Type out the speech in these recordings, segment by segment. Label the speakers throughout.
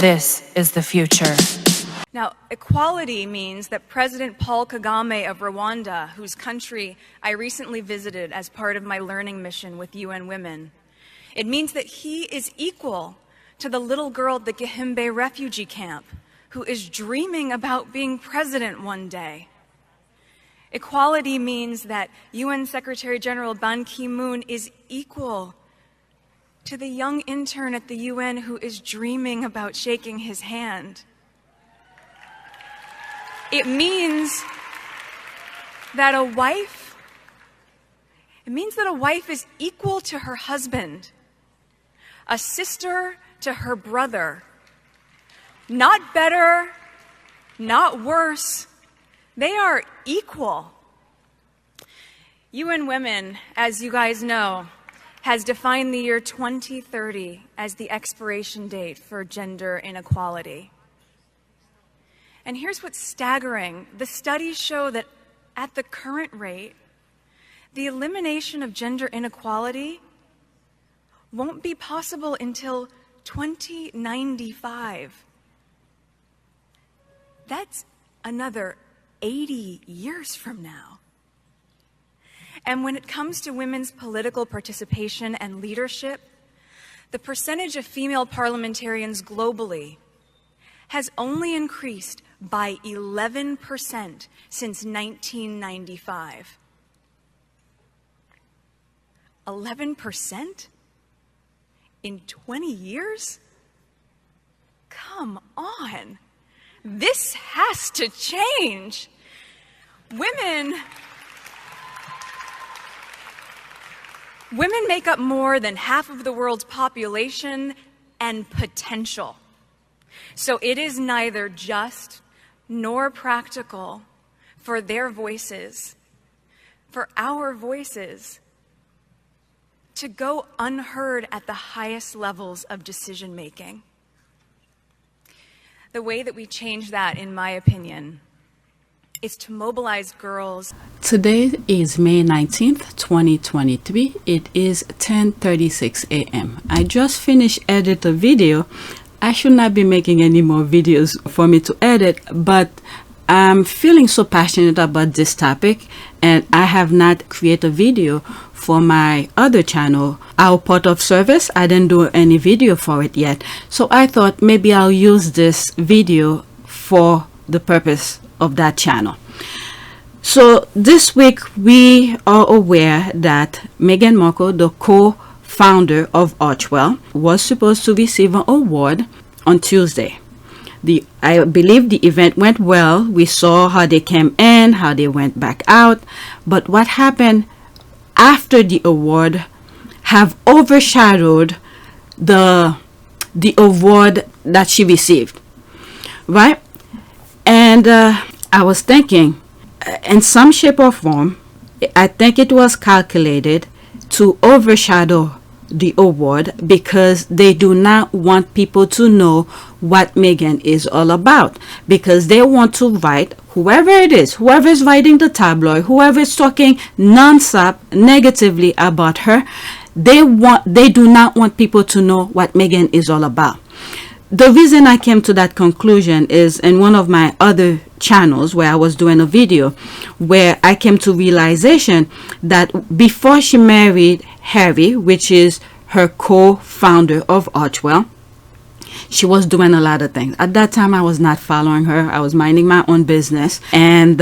Speaker 1: This is the future.
Speaker 2: Now, equality means that President Paul Kagame of Rwanda, whose country I recently visited as part of my learning mission with UN Women, it means that he is equal to the little girl at the Gihembe refugee camp who is dreaming about being president one day. Equality means that UN Secretary General Ban Ki-moon is equal to the young intern at the UN who is dreaming about shaking his hand. It means that a wife is equal to her husband, a sister to her brother. Not better, not worse. They are equal. UN Women, as you guys know, has defined the year 2030 as the expiration date for gender inequality. And here's what's staggering. The studies show that at the current rate, the elimination of gender inequality won't be possible until 2095. That's another 80 years from now. And when it comes to women's political participation and leadership, the percentage of female parliamentarians globally has only increased by 11% since 1995. 11%? In 20 years? Come on. This has to change. Women make up more than half of the world's population and potential. So it is neither just nor practical for their voices, for our voices, to go unheard at the highest levels of decision making. The way that we change that, in my opinion, is to mobilize girls.
Speaker 3: Today is May 19th, 2023. It is 10:36 a.m. I just finished editing the video. I should not be making any more videos for me to edit, but I'm feeling so passionate about this topic, and I have not created a video for my other channel, Our Port of Service. I didn't do any video for it yet, so I thought maybe I'll use this video for the purpose of that channel. So this week we are aware that Meghan Markle, the co-founder of Archewell, was supposed to receive an award on Tuesday. I believe the event went well. We saw how they came in, how they went back out, but what happened after the award have overshadowed the award that she received, right? And I was thinking, in some shape or form, I think it was calculated to overshadow the award because they do not want people to know what Meghan is all about, because they want to write, whoever it is, whoever is writing the tabloid, whoever is talking non-stop negatively about her, they do not want people to know what Meghan is all about. The reason I came to that conclusion is in one of my other channels where I was doing a video where I came to realization that before she married Harry, which is her co-founder of Archewell, she was doing a lot of things. At that time, I was not following her. I was minding my own business. And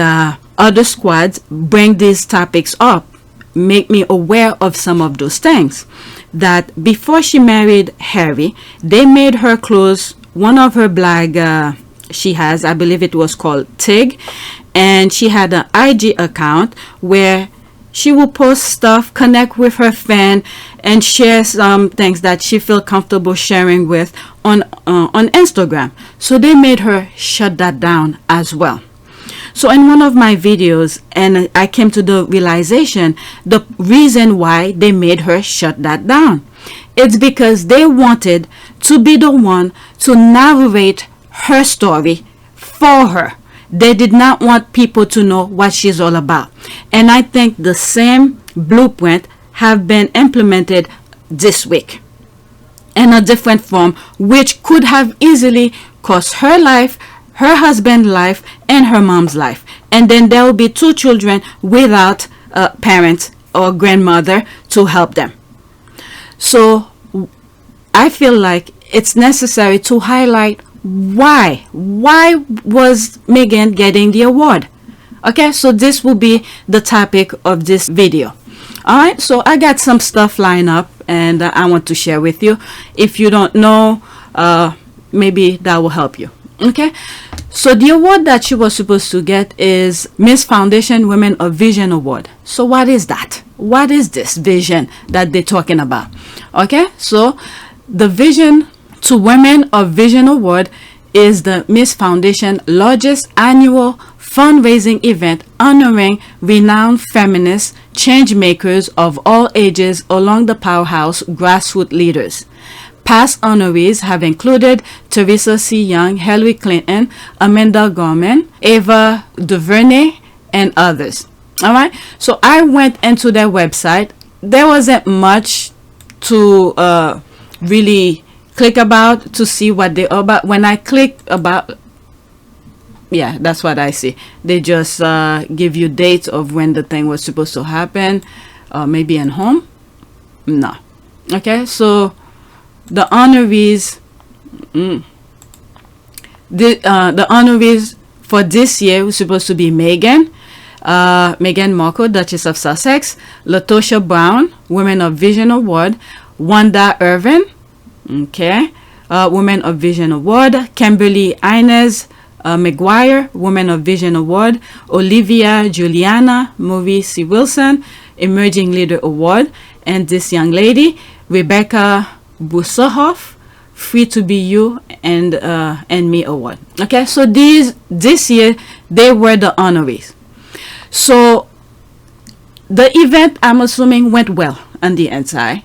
Speaker 3: other squads bring these topics up, make me aware of some of those things. That before she married Harry, they made her close one of her blog she has, I believe it was called TIG, and she had an IG account where she will post stuff, connect with her fan, and share some things that she feel comfortable sharing with on Instagram. So they made her shut that down as well. So in one of my videos, and I came to the realization, the reason why they made her shut that down, it's because they wanted to be the one to narrate her story for her. They did not want people to know what she's all about. And I think the same blueprint have been implemented this week. in a different form, which could have easily cost her life, her husband's life, and her mom's life. And then there will be 2 children without a parent or grandmother to help them. So I feel like it's necessary to highlight why was Meghan getting the award. Okay, so this will be the topic of this video. Alright, so I got some stuff lined up and I want to share with you. If you don't know, maybe that will help you. Okay, so the award that she was supposed to get is Miss Foundation Women of Vision Award. So what is that? What is this vision that they're talking about? Okay, so the Vision to Women of Vision Award is the Miss Foundation largest annual fundraising event honoring renowned feminist change makers of all ages along the powerhouse grassroots leaders. Past honorees have included Teresa C. Young, Hillary Clinton, Amanda Gorman, Ava DuVernay, and others. All right, so I went into their website. There wasn't much to really click about to see what they are about. When I click about, yeah, that's what I see. They just give you dates of when the thing was supposed to happen, maybe in home. No. Okay, so the honorees, the honorees for this year was supposed to be Meghan Markle, Duchess of Sussex, Latosha Brown, Women of Vision Award, Wanda Irvin, okay, Women of Vision Award, Kimberly Inez McGuire, Women of Vision Award, Olivia Juliana Maurice C. Wilson, Emerging Leader Award, and this young lady, Rebecca Busohoff, Free to Be You and Me Award. Okay, so this year they were the honorees. So the event, I'm assuming, went well on the inside.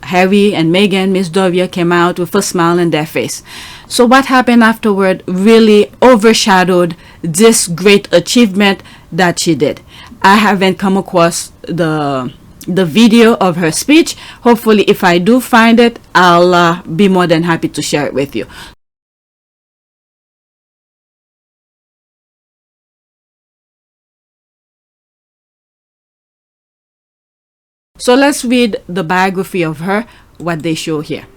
Speaker 3: Harry and Meghan, Miss Doria, came out with a smile on their face. So what happened afterward really overshadowed this great achievement that she did. I haven't come across the video of her speech. Hopefully, if I do find it, I'll be more than happy to share it with you. So let's read the biography of her, what they show here.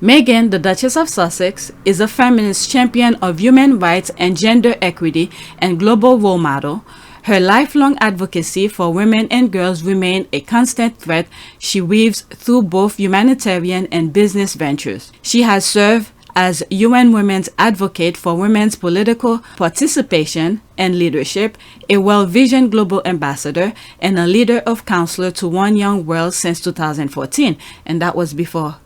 Speaker 3: Meghan, the Duchess of Sussex, is a feminist champion of human rights and gender equity and global role model. Her lifelong advocacy for women and girls remains a constant thread she weaves through both humanitarian and business ventures. She has served as UN Women's Advocate for women's political participation and leadership, a well-visioned global ambassador, and a leader of counselor to One Young World since 2014. And that was before,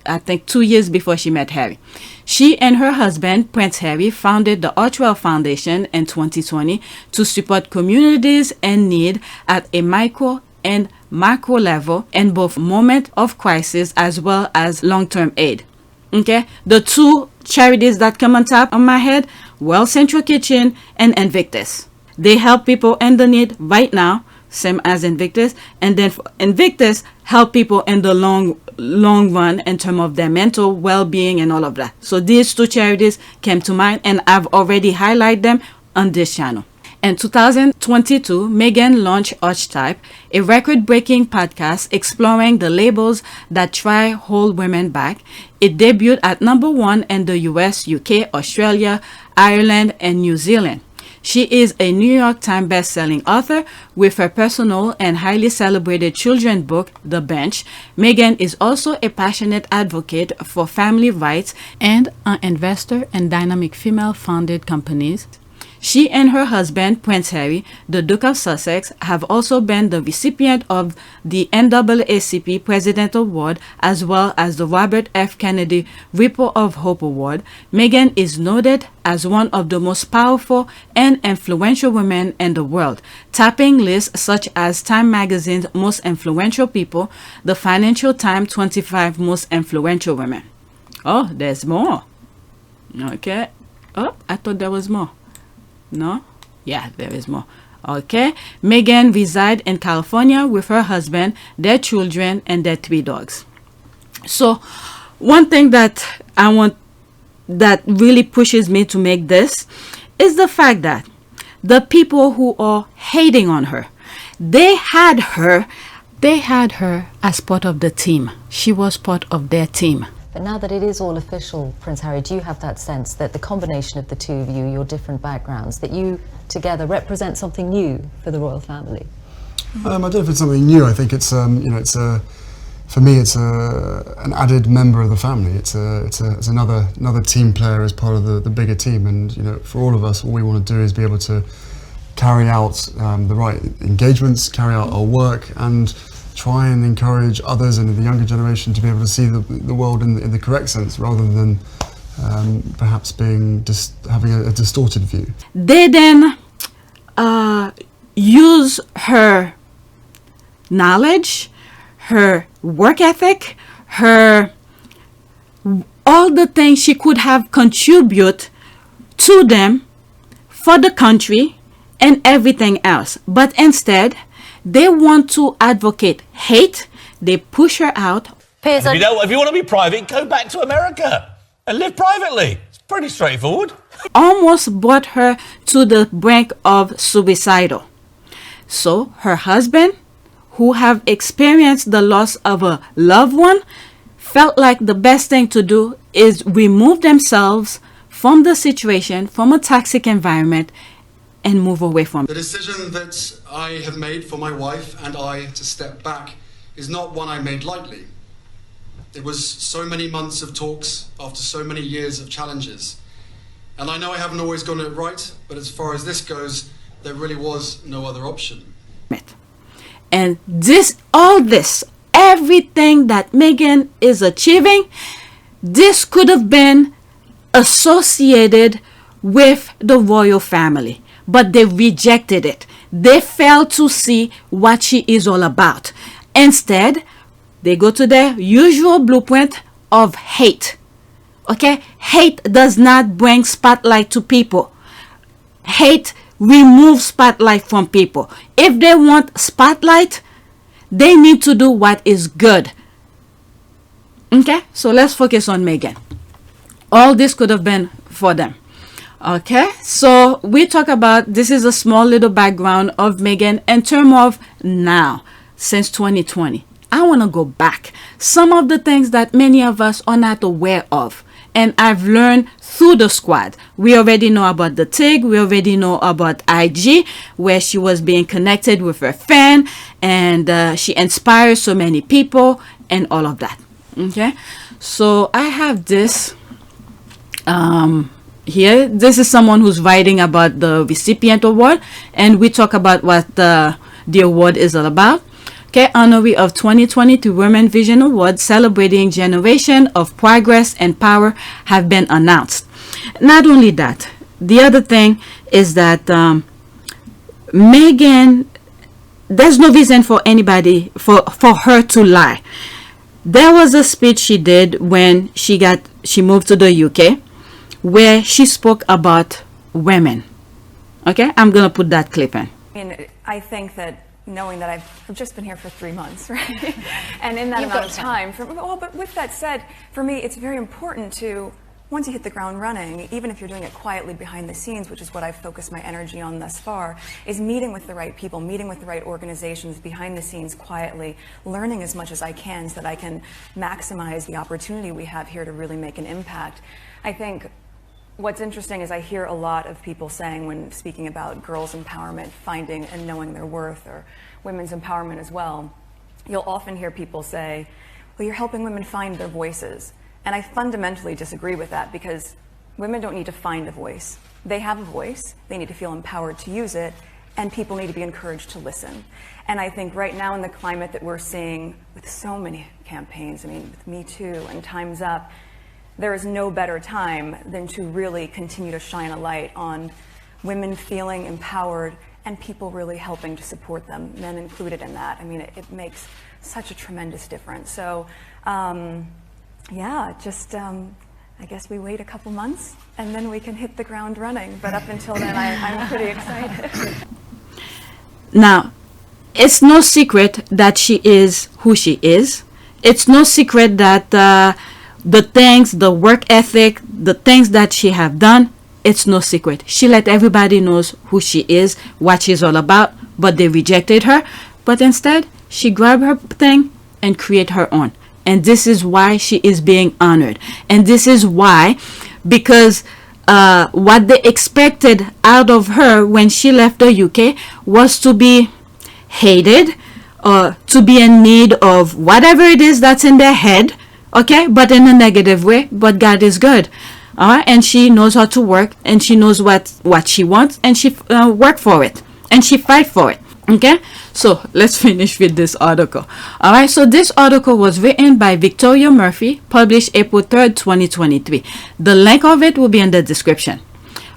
Speaker 3: I think, 2 years before she met Harry. She and her husband, Prince Harry, founded the Archewell Foundation in 2020 to support communities in need at a micro and macro level in both moment of crisis as well as long-term aid. Okay, the 2 charities that come on top of my head, World Central Kitchen and Invictus. They help people in the need right now, same as Invictus, and then Invictus help people in the long run in terms of their mental well-being and all of that. So these 2 charities came to mind, and I've already highlighted them on this channel. In 2022, Meghan launched Archetype, a record-breaking podcast exploring the labels that try hold women back. It debuted at #1 in the US, UK, Australia, Ireland, and New Zealand. She is a New York Times best-selling author with her personal and highly celebrated children's book, The Bench. Meghan is also a passionate advocate for family rights and an investor in dynamic female-founded companies. She and her husband, Prince Harry, the Duke of Sussex, have also been the recipient of the NAACP President Award as well as the Robert F. Kennedy Ripple of Hope Award. Meghan is noted as one of the most powerful and influential women in the world, topping lists such as Time Magazine's Most Influential People, the Financial Times 25 Most Influential Women. Oh, there's more. Okay. Oh, I thought there was more. No? Yeah, there is more. Okay. Meghan resides in California with her husband, their children, and their 3 dogs. So, one thing that that really pushes me to make this is the fact that the people who are hating on her, they had her as part of the team. She was part of their team.
Speaker 1: But now that it is all official, Prince Harry, do you have that sense that the combination of the two of you, your different backgrounds, that you together represent something new for the royal family?
Speaker 4: I don't know if it's something new. I think it's for me it's an added member of the family. It's another team player as part of the bigger team. And for all of us, all we want to do is be able to carry out the right engagements, carry out our work, and try and encourage others and the younger generation to be able to see the world in the correct sense, rather than perhaps having a distorted view.
Speaker 3: They then use her knowledge, her work ethic, all the things she could have contributed to them for the country and everything else. But instead, they want to advocate hate. They push her out.
Speaker 5: Piers, if you want to be private, go back to America and live privately. It's pretty straightforward.
Speaker 3: Almost brought her to the brink of suicidal. So her husband, who have experienced the loss of a loved one, felt like the best thing to do is remove themselves from the situation, from a toxic environment, and move away from it.
Speaker 6: The decision that I have made for my wife and I to step back is not one I made lightly. It was so many months of talks after so many years of challenges. And I know I haven't always gotten it right, but as far as this goes, there really was no other option.
Speaker 3: And everything that Meghan is achieving, this could have been associated with the royal family, but they rejected it. They failed to see what she is all about. Instead, they go to their usual blueprint of hate. Okay? Hate does not bring spotlight to people. Hate removes spotlight from people. If they want spotlight, they need to do what is good. Okay? So let's focus on Meghan. All this could have been for them. Okay, so we talk about, this is a small little background of Meghan in terms of now, since 2020. I want to go back. Some of the things that many of us are not aware of, and I've learned through the squad. We already know about the TIG, we already know about IG, where she was being connected with her fan, and she inspires so many people, and all of that. Okay, so I have this here. This is someone who's writing about the recipient award, and we talk about what the award is all about. Okay, honoree of 2022 Women Vision Award celebrating generation of progress and power have been announced. Not only that, the other thing is that Meghan, there's no reason for anybody for her to lie. There was a speech she did when she moved to the UK, where she spoke about women. Okay, I'm gonna put that clip in.
Speaker 2: I think that knowing that I've just been here for 3 months, right? And in that amount of time, but with that said, for me, it's very important to, once you hit the ground running, even if you're doing it quietly behind the scenes, which is what I've focused my energy on thus far, is meeting with the right people, meeting with the right organizations behind the scenes quietly, learning as much as I can so that I can maximize the opportunity we have here to really make an impact. I think what's interesting is I hear a lot of people saying, when speaking about girls' empowerment, finding and knowing their worth, or women's empowerment as well, you'll often hear people say, well, you're helping women find their voices. And I fundamentally disagree with that, because women don't need to find a voice. They have a voice, they need to feel empowered to use it, and people need to be encouraged to listen. And I think right now in the climate that we're seeing with so many campaigns, I mean, with Me Too and Time's Up, there is no better time than to really continue to shine a light on women feeling empowered and people really helping to support them, men included in that. I mean, it makes such a tremendous difference. So, yeah, just I guess we wait a couple months and then we can hit the ground running. But up until then, I'm pretty excited.
Speaker 3: Now, it's no secret that she is who she is. It's no secret that the things, the work ethic, the things that she have done, it's no secret. She let everybody knows who she is, what she's all about, but they rejected her. But instead, she grabbed her thing and create her own. And this is why she is being honored. And this is why, because what they expected out of her when she left the UK was to be hated, or to be in need of whatever it is that's in their head, okay, but in a negative way. But God is good, all right, and she knows how to work, and she knows what she wants, and she work for it, and she fight for it. Okay, so let's finish with this article. All right, so this article was written by Victoria Murphy, published April 3rd, 2023. The link of it will be in the description.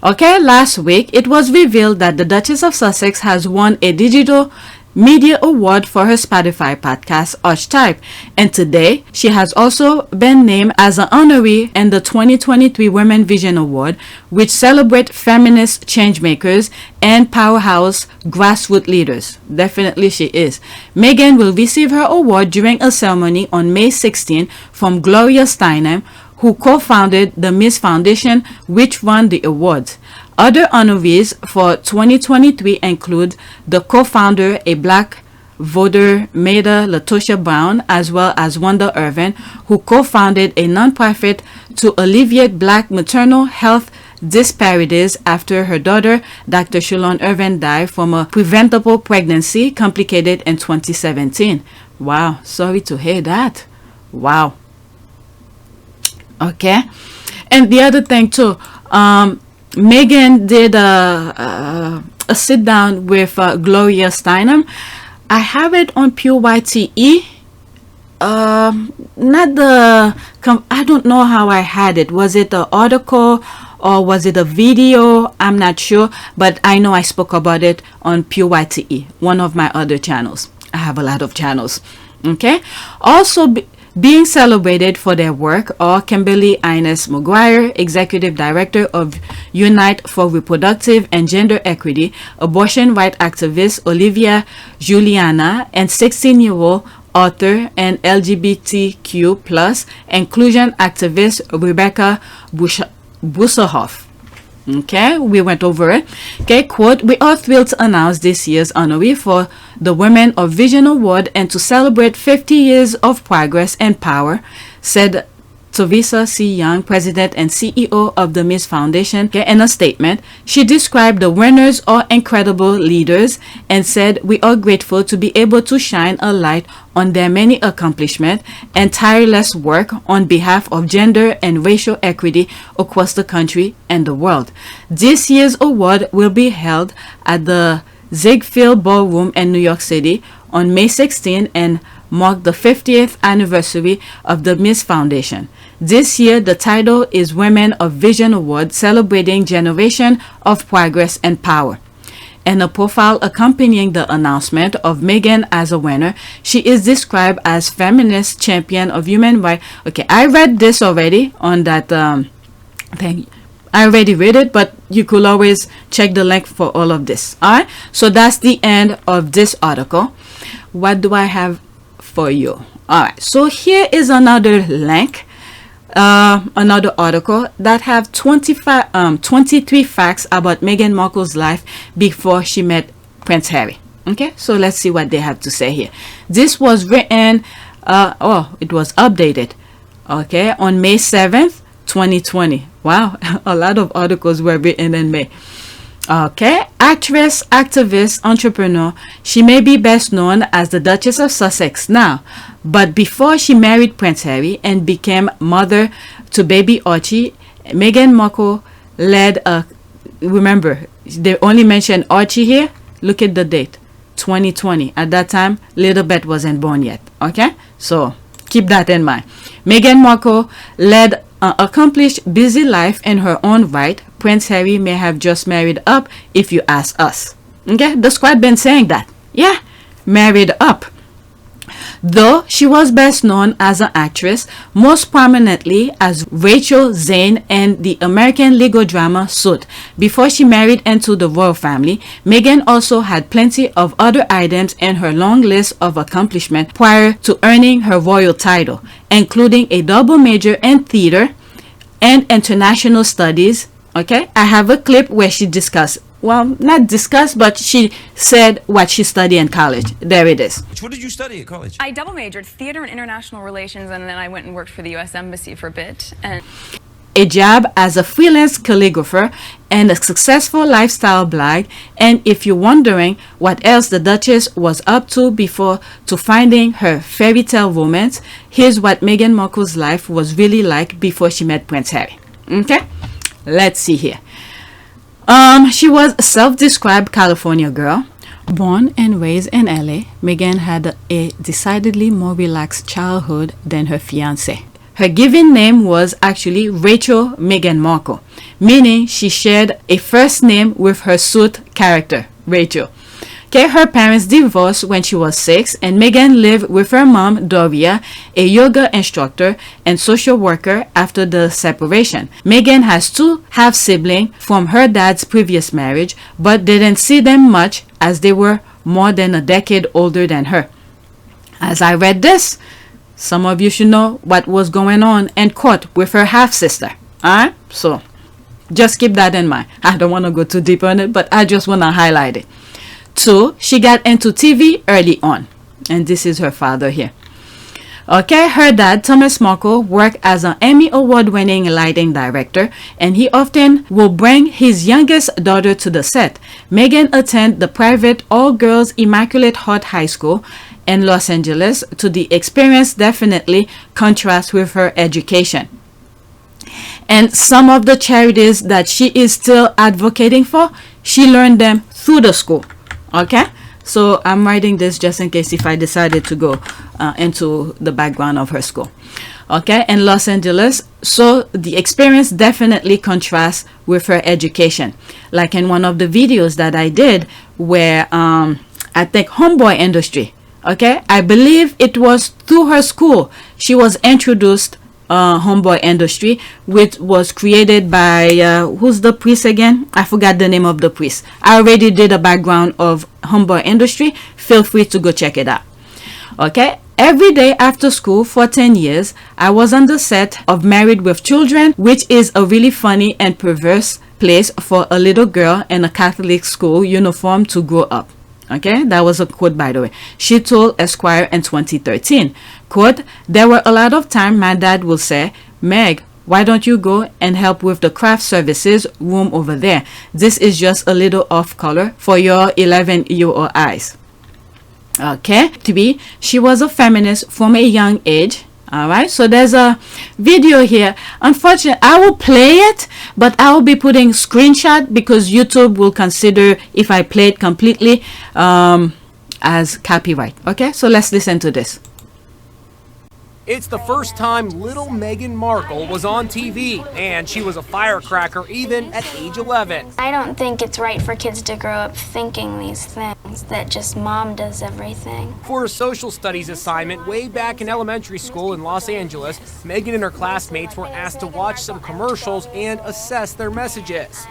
Speaker 3: Okay, last week it was revealed that the Duchess of Sussex has won a digital media award for her Spotify podcast Archetype, and today she has also been named as an honoree in the 2023 Women Vision Award, which celebrate feminist changemakers and powerhouse grassroots leaders. Definitely she is. Meghan will receive her award during a ceremony on May 16 from Gloria Steinem, who co-founded the Miss Foundation, which won the awards. Other honorees for 2023 include the co-founder, a black voter, Maida Latosha Brown, as well as Wanda Irvin, who co-founded a nonprofit to alleviate black maternal health disparities after her daughter, Dr. Shalon Irvin, died from a preventable pregnancy complicated in 2017. Wow, sorry to hear that. Wow. Okay, and the other thing too, Meghan did a sit down with Gloria Steinem. I have it on PYTE. Not the I don't know how I had it. Was it an article or was it a video? I'm not sure, but I know I spoke about it on PYTE, one of my other channels. I have a lot of channels. Okay, also being celebrated for their work are Kimberly Ines McGuire, Executive Director of Unite for Reproductive and Gender Equity, abortion rights activist Olivia Juliana, and 16-year-old author and LGBTQ plus inclusion activist Rebecca Busserhoff. Okay, we went over it. Okay, quote, "We are thrilled to announce this year's honoree for the Women of Vision Award and to celebrate 50 years of progress and power," said Teresa C. Young, President and CEO of the Miss Foundation. Okay, in a statement, she described the winners are incredible leaders and said, "We are grateful to be able to shine a light on their many accomplishments and tireless work on behalf of gender and racial equity across the country and the world. This year's award will be held at the Ziegfeld Ballroom in New York City on May 16 and mark the 50th anniversary of the Miss Foundation. This year, the title is Women of Vision Award, celebrating generation of progress and power." In a profile accompanying the announcement of Meghan as a winner, she is described as feminist champion of human rights. Okay, I read this already on that thing. I already read it, but you could always check the link for all of this. All right, so that's the end of this article. What do I have for you? All right, so here is another link, another article that have 23 facts about Meghan Markle's life before she met Prince Harry. Okay, so let's see what they have to say here. This was written, it was updated, okay, on May 7th, 2020. Wow, a lot of articles were written in May. Okay, actress, activist, entrepreneur. She may be best known as the Duchess of Sussex now, but before she married Prince Harry and became mother to baby Archie, Meghan Markle led a, remember, they only mentioned Archie here. Look at the date, 2020. At that time, little Beth wasn't born yet. Okay, so keep that in mind. Meghan Markle led an accomplished, busy life in her own right. Prince Harry may have just married up, if you ask us. Okay, the squad been saying that. Yeah, married up. though she was best known as an actress, most prominently as Rachel Zane in the American legal drama Suit. Before she married into the royal family, Meghan also had plenty of other items in her long list of accomplishments prior to earning her royal title, including a double major in theater and international studies. Okay, I have a clip where she discussed, well, not discussed, but she said what she studied in college. There it is.
Speaker 7: What did you study at college?
Speaker 2: I double majored theater and international relations, and then I went and worked for the U.S. Embassy for a bit. And
Speaker 3: a job as a freelance calligrapher, and a successful lifestyle blog. And if you're wondering what else the Duchess was up to before to finding her fairy tale romance, here's what Meghan Markle's life was really like before she met Prince Harry. Okay, let's see here. She was a self-described California girl. Born and raised in LA, Meghan had a decidedly more relaxed childhood than her fiancé. Her given name was actually Rachel Meghan Markle, meaning she shared a first name with her Suit character, Rachel. Okay, her parents divorced when she was 6, and Meghan lived with her mom, Gloria, a yoga instructor and social worker after the separation. Meghan has 2 half-siblings from her dad's previous marriage, but didn't see them much as they were more than a decade older than her. As I read this, some of you should know what was going on in court with her half-sister. Alright? So, just keep that in mind. I don't want to go too deep on it, but I just want to highlight it. 2, she got into TV early on. And this is her father here. Okay, her dad, Thomas Markle, worked as an Emmy Award-winning lighting director, and he often will bring his youngest daughter to the set. Meghan attended the private all-girls Immaculate Heart High School in Los Angeles. To the experience definitely contrasts with her education. And some of the charities that she is still advocating for, she learned them through the school. Okay, so I'm writing this just in case if I decided to go into the background of her school. Okay, in Los Angeles, so the experience definitely contrasts with her education. Like in one of the videos that I did where I think homeboy industry. Okay, I believe it was through her school she was introduced homeboy industry, which was created by who's the priest again? I forgot the name of the priest. I already did a background of homeboy industry. Feel free to go check it out. Okay, every day after school for 10 years I was on the set of Married with Children, which is a really funny and perverse place for a little girl in a Catholic school uniform to grow up. Okay, that was a quote, by the way. She told Esquire in 2013, quote, "There were a lot of times my dad will say, Meg, why don't you go and help with the craft services room over there? This is just a little off color for your 11-year-old eyes." Okay, to be, she was a feminist from a young age. All right, so there's a video here. Unfortunately, I will play it, but I will be putting screenshot because YouTube will consider if I play it completely as copyright. Okay, so let's listen to this.
Speaker 8: It's the first time little Meghan Markle was on TV, and she was a firecracker even at age 11.
Speaker 9: I don't think it's right for kids to grow up thinking these things, that just mom does everything.
Speaker 8: For a social studies assignment way back in elementary school in Los Angeles, Meghan and her classmates were asked to watch some commercials and assess their messages.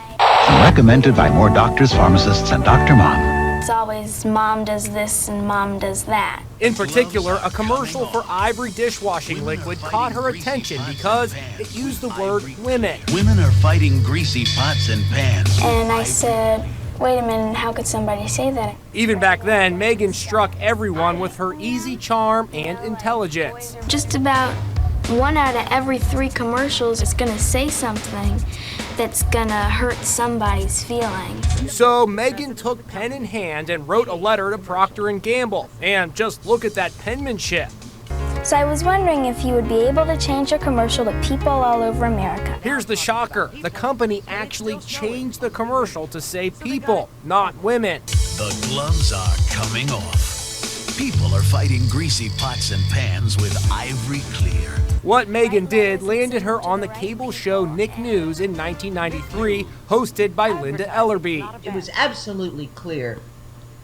Speaker 10: Recommended by more doctors, pharmacists, and Dr. Mom.
Speaker 9: It's always mom does this and mom does that.
Speaker 8: In particular, a commercial for Ivory dishwashing liquid caught her attention because it used the word women.
Speaker 10: Women are fighting greasy pots and pans.
Speaker 9: And I said, wait a minute, how could somebody say that?
Speaker 8: Even back then, Meghan struck everyone with her easy charm and intelligence.
Speaker 9: Just about 1 out of every 3 commercials is gonna say something that's gonna hurt somebody's feelings.
Speaker 8: So Meghan took pen in hand and wrote a letter to Procter & Gamble. And just look at that penmanship.
Speaker 9: So I was wondering if you would be able to change your commercial to people all over America.
Speaker 8: Here's the shocker. The company actually changed the commercial to say people, not women.
Speaker 10: The gloves are coming off. People are fighting greasy pots and pans with Ivory Clear.
Speaker 8: What Meghan did landed her on the cable show Nick News in 1993, hosted by Linda Ellerby.
Speaker 11: It was absolutely clear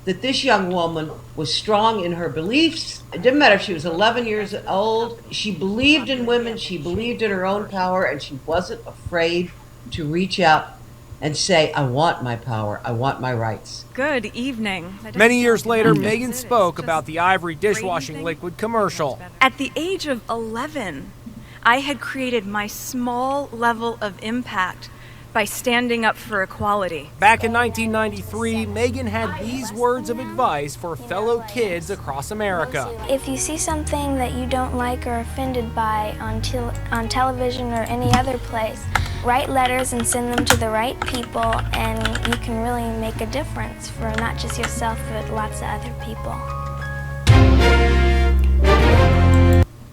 Speaker 7: that this young woman was strong in her beliefs. It didn't matter if she was 11 years old. She believed in women, she believed in her own power, and she wasn't afraid to reach out and say, I want my power, I want my rights.
Speaker 2: Good evening.
Speaker 8: Many years later, Meghan spoke about the Ivory dishwashing liquid commercial.
Speaker 2: At the age of 11, I had created my small level of impact by standing up for equality.
Speaker 8: Back in 1993, Meghan had these words of advice for fellow kids across America.
Speaker 9: If you see something that you don't like or offended by on television or any other place, write letters and send them to the right people, and you can really make a difference for not just yourself, but lots of other people.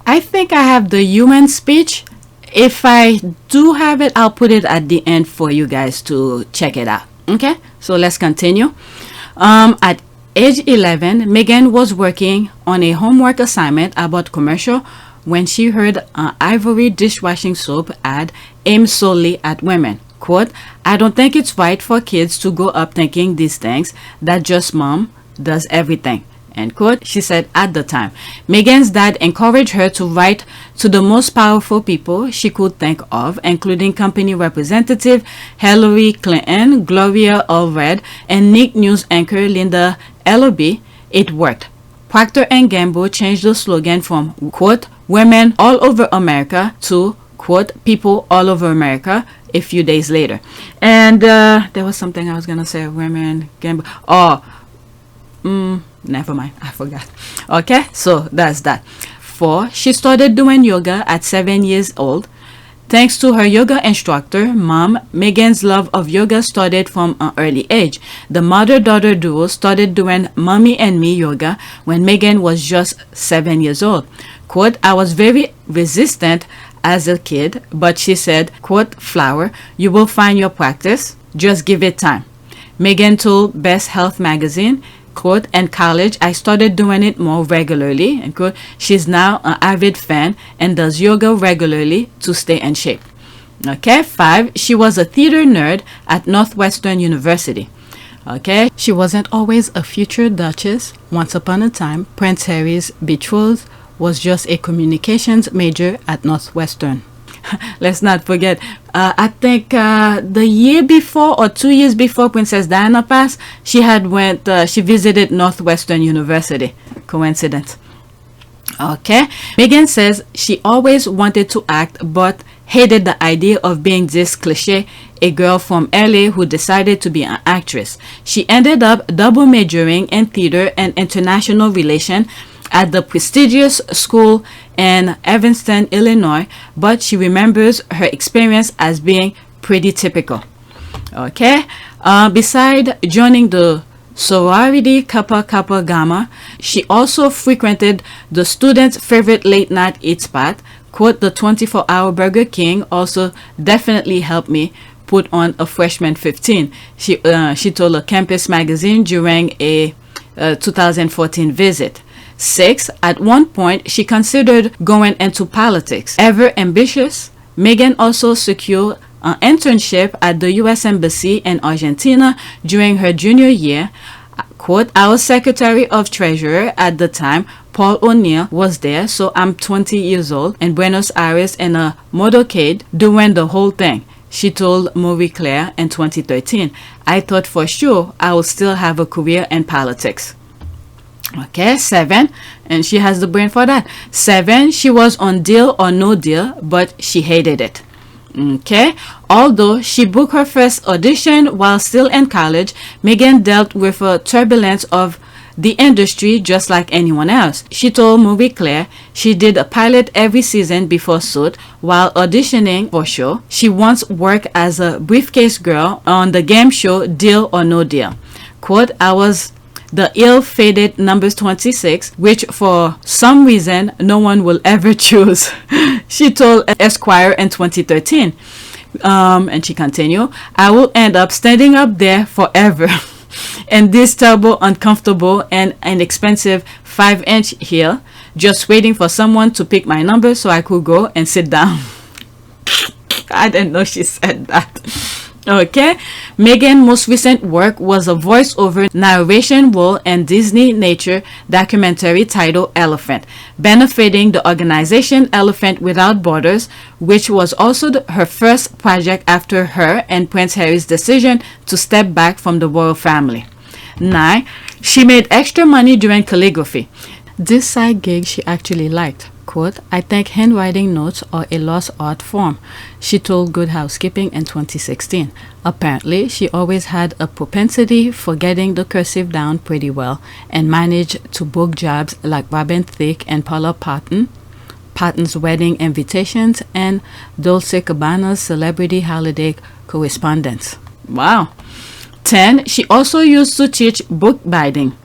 Speaker 3: I think I have the human speech. If I do have it, I'll put it at the end for you guys to check it out. Okay, so let's continue. At age 11, Meghan was working on a homework assignment about commercial when she heard an Ivory dishwashing soap ad aimed solely at women. Quote, I don't think it's right for kids to grow up thinking these things, that just mom does everything. End quote, she said at the time. Meghan's dad encouraged her to write to the most powerful people she could think of, including company representative Hillary Clinton, Gloria Allred, and Nick News anchor Linda Ellerby. It worked. Procter & Gamble changed the slogan from, quote, women all over America to, quote, people all over America a few days later. And there was something I was going to say, women, Gamble. Never mind, I forgot. Okay, so that's that. 4. She started doing yoga at 7 years old. Thanks to her yoga instructor, Mom, Meghan's love of yoga started from an early age. The mother-daughter duo started doing Mommy and Me yoga when Meghan was just 7 years old. Quote, I was very resistant as a kid, but she said, quote, Flower, you will find your practice. Just give it time. Meghan told Best Health magazine, quote, in college, I started doing it more regularly, and quote, she's now an avid fan and does yoga regularly to stay in shape. Okay, 5, she was a theater nerd at Northwestern University. Okay, she wasn't always a future Duchess. Once upon a time, Prince Harry's betrothed was just a communications major at Northwestern. Let's not forget, I think the year before or 2 years before Princess Diana passed, she visited Northwestern University. Coincidence. Okay. Meghan says she always wanted to act but hated the idea of being this cliche, a girl from LA who decided to be an actress. She ended up double majoring in theater and international relations at the prestigious school in Evanston, Illinois, but she remembers her experience as being pretty typical. Okay, beside joining the sorority Kappa Kappa Gamma, she also frequented the students' favorite late-night eat spot. Quote, the 24-hour Burger King also definitely helped me put on a freshman 15. She told a campus magazine during a 2014 visit. 6. At one point, she considered going into politics. Ever ambitious, Meghan also secured an internship at the U.S. Embassy in Argentina during her junior year. Quote, our Secretary of Treasury at the time, Paul O'Neill, was there, so I'm 20 years old in Buenos Aires in a motorcade doing the whole thing. She told Marie Claire in 2013, I thought for sure I would still have a career in politics. Okay, 7, and she has the brain for that. 7, she was on Deal or No Deal, but she hated it. Okay, although she booked her first audition while still in college, Meghan dealt with a turbulence of the industry just like anyone else. She told Marie Claire she did a pilot every season before Suit while auditioning for show. She once worked as a briefcase girl on the game show Deal or No Deal. Quote, I was the ill-fated number 26, which for some reason no one will ever choose, she told Esquire in 2013. And she continued, I will end up standing up there forever in this terrible, uncomfortable, and inexpensive 5-inch heel, just waiting for someone to pick my number so I could go and sit down. I didn't know she said that. Okay, Meghan's most recent work was a voiceover narration role in Disney nature documentary titled Elephant, benefiting the organization Elephant Without Borders, which was also her first project after her and Prince Harry's decision to step back from the royal family. 9. She made extra money doing calligraphy. This side gig she actually liked. Quote, I think handwriting notes are a lost art form, she told Good Housekeeping in 2016. Apparently, she always had a propensity for getting the cursive down pretty well and managed to book jobs like Robin Thicke and Paula Patton's wedding invitations, and Dolce Gabbana's celebrity holiday correspondence. Wow. 10. She also used to teach bookbinding.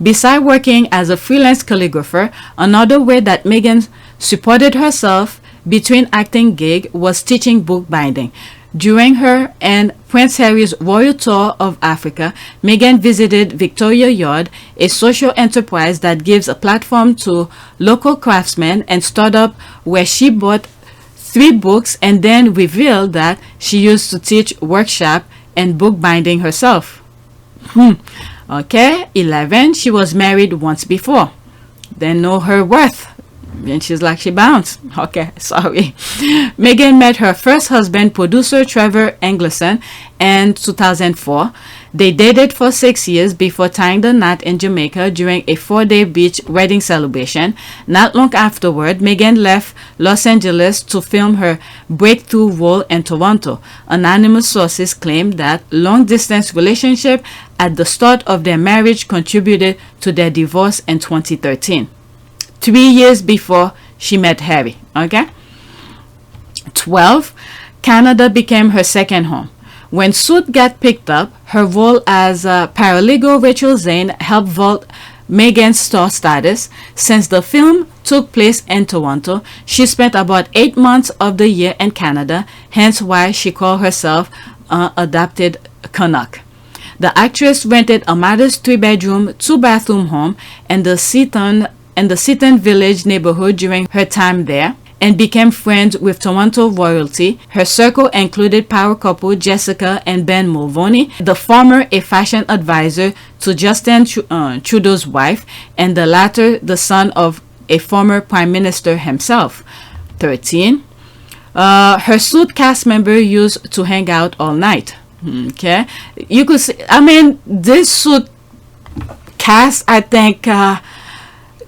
Speaker 3: Besides working as a freelance calligrapher, another way that Meghan supported herself between acting gig was teaching bookbinding. During her and Prince Harry's royal tour of Africa, Meghan visited Victoria Yard, a social enterprise that gives a platform to local craftsmen and startups, where she bought 3 books and then revealed that she used to teach workshop and bookbinding herself. Okay, 11. She was married once before. They know her worth. And she's like, she bounced. Okay, sorry. Meghan met her first husband, producer Trevor Engleson, in 2004. They dated for 6 years before tying the knot in Jamaica during a 4-day beach wedding celebration. Not long afterward, Meghan left Los Angeles to film her breakthrough role in Toronto. Anonymous sources claim that long-distance relationship at the start of their marriage contributed to their divorce in 2013. 3 years before she met Harry. Okay. 12. Canada became her second home. When Suit got picked up, her role as paralegal Rachel Zane helped vault Meghan's star status. Since the film took place in Toronto, she spent about 8 months of the year in Canada, hence why she called herself an adopted Canuck. The actress rented a modest 3-bedroom, 2-bathroom home in the Seton Village neighborhood during her time there, and became friends with Toronto royalty. Her circle included power couple Jessica and Ben Mulvaney, the former a fashion advisor to Justin Trudeau's wife, and the latter the son of a former prime minister himself. 13. Her Suit cast member used to hang out all night. Okay, you could see, I mean, this Suit cast, I think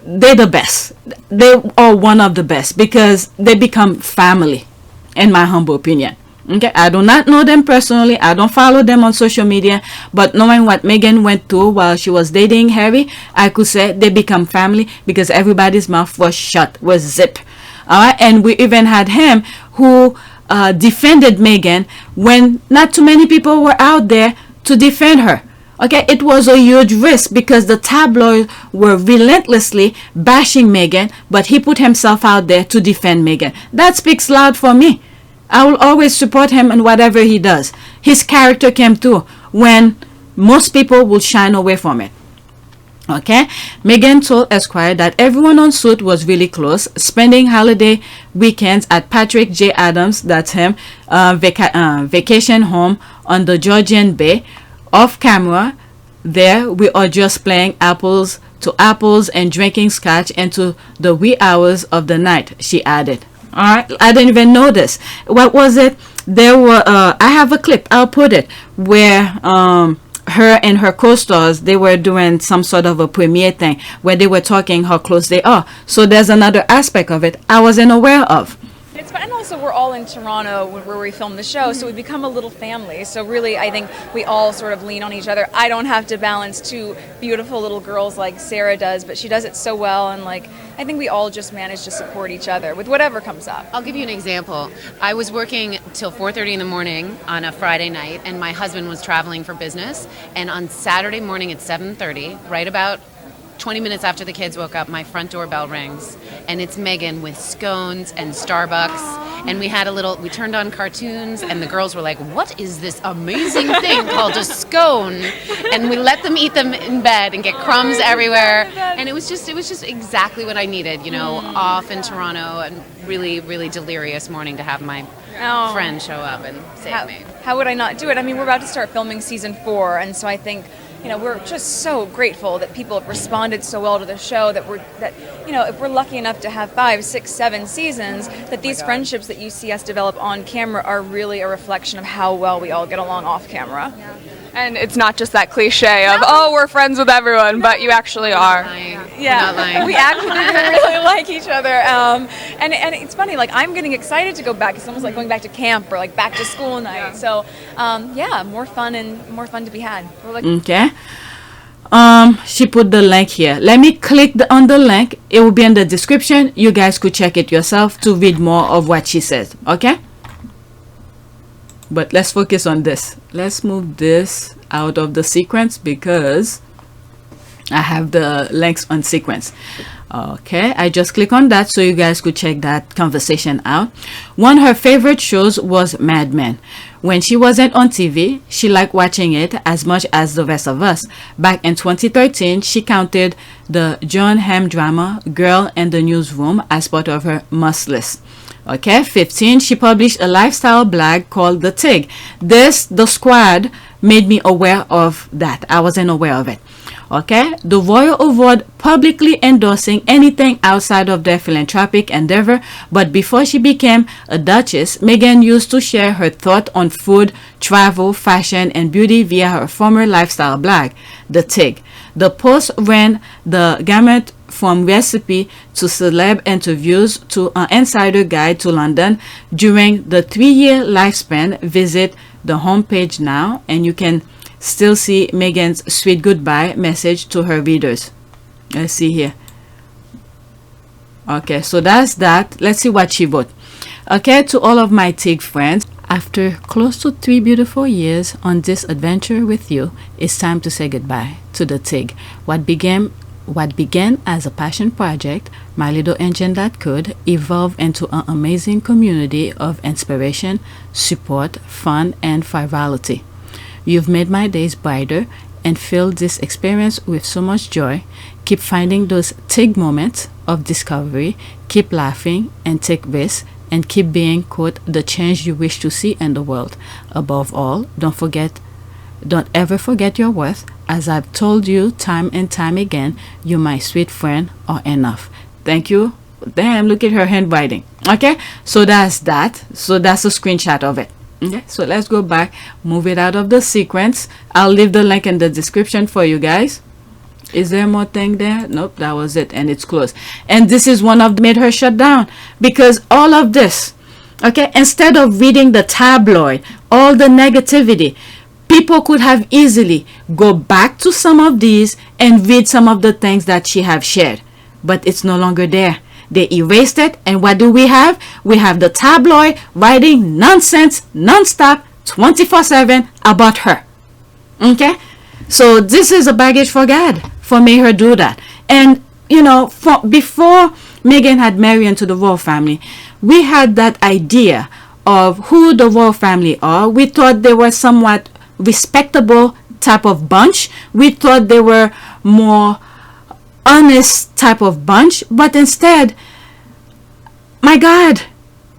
Speaker 3: they're the best. They are one of the best because they become family, in my humble opinion. Okay, I do not know them personally. I don't follow them on social media, but knowing what Meghan went through while she was dating Harry, I could say they become family because everybody's mouth was shut, was zip. All right, and we even had him who defended Meghan when not too many people were out there to defend her. Okay, it was a huge risk because the tabloids were relentlessly bashing Meghan, but he put himself out there to defend Meghan. That speaks loud for me. I will always support him in whatever he does. His character came through when most people will shine away from it. Okay, Meghan told Esquire that everyone on Suit was really close, spending holiday weekends at Patrick J. Adams, that's him, vacation home on the Georgian Bay. Off camera, there we are just playing apples to apples and drinking scotch into the wee hours of the night, she added. All right, I didn't even know this. What was it? There were, I have a clip, I'll put it, where her and her co-stars, they were doing some sort of a premiere thing where they were talking how close they are. So there's another aspect of it I wasn't aware of.
Speaker 2: It's fun, and also we're all in Toronto where we film the show, so we become a little family. So really, I think we all sort of lean on each other. I don't have to balance 2 beautiful little girls like Sarah does, but she does it so well, and like I think we all just manage to support each other with whatever comes up.
Speaker 11: I'll give you an example. I was working till 4:30 in the morning on a Friday night, and my husband was traveling for business. And on Saturday morning at 7:30, right about 20 minutes after the kids woke up, my front door bell rings, and it's Meghan with scones and Starbucks. And we turned on cartoons, and the girls were like, what is this amazing thing called a scone? And we let them eat them in bed and get crumbs everywhere. And it was just exactly what I needed, off in Toronto, and really, really delirious morning to have my friend show up and save me.
Speaker 2: How would I not do it? I mean, we're about to start filming season 4, and so I think, you know, we're just so grateful that people have responded so well to the show that you know, if we're lucky enough to have 5, 6, 7 seasons, that these friendships that you see us develop on camera are really a reflection of how well we all get along off camera.
Speaker 12: Yeah. And it's not just that cliche of, oh, we're friends with everyone, but you actually are.
Speaker 2: Yeah, we actually really like each other. And it's funny, like, I'm getting excited to go back. It's almost like going back to camp or like back to school night. So, yeah, more fun to be had.
Speaker 3: Okay. She put the link here. Let me click on the link. It will be in the description. You guys could check it yourself to read more of what she says. Okay? But let's focus on this. Let's move this out of the sequence because I have the links on sequence. Okay, I just click on that so you guys could check that conversation out. One of her favorite shows was Mad Men. When she wasn't on TV, she liked watching it as much as the rest of us. Back in 2013, she counted the John Hamm drama Girl in the Newsroom as part of her must list. Okay, 15, she published a lifestyle blog called The Tig. The Squad made me aware of that. I wasn't aware of it. Okay, the Royal Award publicly endorsing anything outside of their philanthropic endeavor, but before she became a Duchess, Meghan used to share her thought on food, travel, fashion, and beauty via her former lifestyle blog, The Tig. The post ran the gamut from recipe to celeb interviews to an insider guide to London during the 3-year lifespan. Visit the homepage now and you can still see Meghan's sweet goodbye message to her readers. Let's see here. Okay, so that's that. Let's see what she wrote. Okay, to all of my TIG friends, after close to 3 beautiful years on this adventure with you, it's time to say goodbye to the TIG. What began as a passion project, my little engine that could evolve into an amazing community of inspiration, support, fun, and virality. You've made my days brighter and filled this experience with so much joy. Keep finding those TIG moments of discovery, keep laughing and take risks, and keep being, quote, the change you wish to see in the world. Above all, don't ever forget your worth. As I've told you time and time again, you, my sweet friend, are enough. Thank you. Damn, look at her handwriting. Okay, so that's that. So that's a screenshot of it. Okay, so let's go back, move it out of the sequence. I'll leave the link in the description for you guys. Is there more thing there? Nope, that was it, and it's closed. And this is one of made her shut down because all of this, okay, instead of reading the tabloid, all the negativity, people could have easily go back to some of these and read some of the things that she have shared, but it's no longer there. They erased it, and what do we have? We have the tabloid writing nonsense non-stop 24/7 about her. Okay, so this is a baggage for God for me her do that. And you know, before Meghan had married into the royal family, we had that idea of who the royal family are. We thought they were somewhat respectable type of bunch. We thought they were more honest type of bunch, but instead, my God,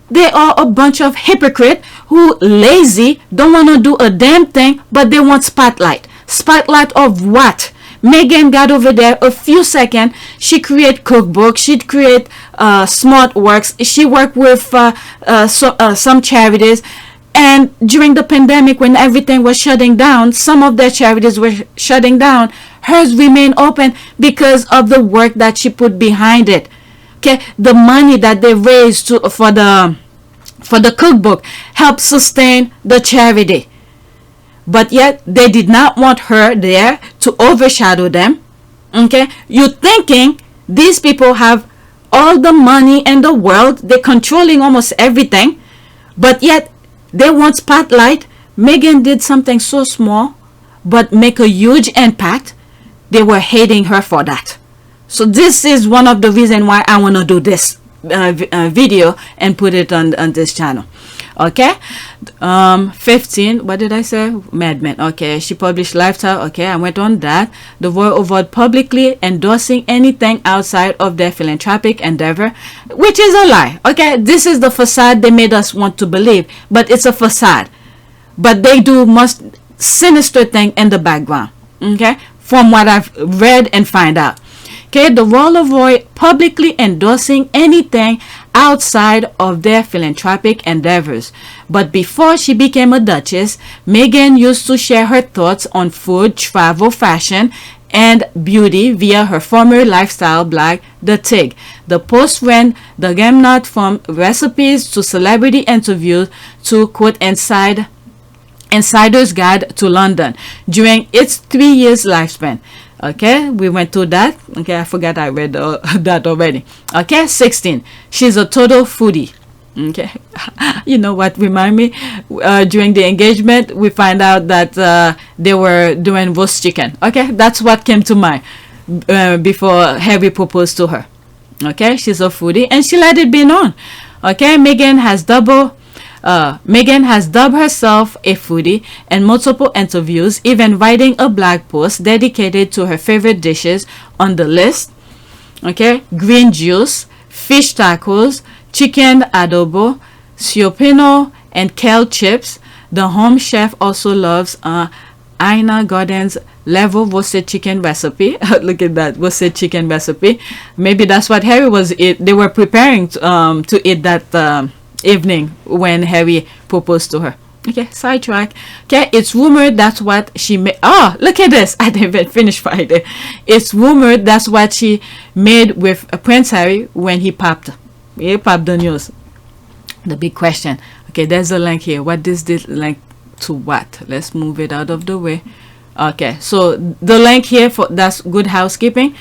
Speaker 3: they are a bunch of hypocrites who lazy, don't want to do a damn thing, but they want spotlight. Spotlight of what? Meghan got over there a few seconds. She create cookbooks. She create smart works. She worked with some charities. And during the pandemic, when everything was shutting down, some of their charities were shutting down. Hers remained open because of the work that she put behind it. Okay, the money that they raised for the cookbook helped sustain the charity. But yet they did not want her there to overshadow them. Okay, you're thinking these people have all the money in the world, they're controlling almost everything, but yet they want spotlight. Meghan did something so small but make a huge impact. They were hating her for that. So this is one of the reasons why I want to do this video and put it on this channel. Okay. 15, what did I say? Mad Men. Okay, she published Lifestyle. Okay, I went on that. The royal avoid publicly endorsing anything outside of their philanthropic endeavor, which is a lie. Okay, this is the facade they made us want to believe, but it's a facade. But they do most sinister thing in the background. Okay, from what I've read and find out. Okay, the royal avoid publicly endorsing anything outside of their philanthropic endeavors. But before she became a Duchess, Meghan used to share her thoughts on food, travel, fashion, and beauty via her former lifestyle blog, The Tig. The post ran the gamut from recipes to celebrity interviews to quote Insider's Guide to London during its 3 years lifespan. Okay, we went through that. Okay, I forgot I read that already. Okay, 16. She's a total foodie. Okay, you know what remind me? During the engagement, we find out that they were doing roast chicken. Okay, that's what came to mind before Harry proposed to her. Okay, she's a foodie and she let it be known. Okay, Meghan has dubbed herself a foodie in multiple interviews, even writing a blog post dedicated to her favorite dishes on the list. Okay, green juice, fish tacos, chicken adobo, siopino, and kale chips. The home chef also loves Ina Garden's level roasted chicken recipe. Look at that roasted chicken recipe. Maybe that's what Harry was eat. They were preparing to eat that evening when Harry proposed to her. Okay, sidetrack. Okay, it's rumored that's what she made. Oh, look at this. I didn't even finish Friday. It's rumored that's what she made with Prince Harry when he popped the news. The big question. Okay, there's a link here. What is this link to what? Let's move it out of the way. Okay, so the link here for that's Good Housekeeping.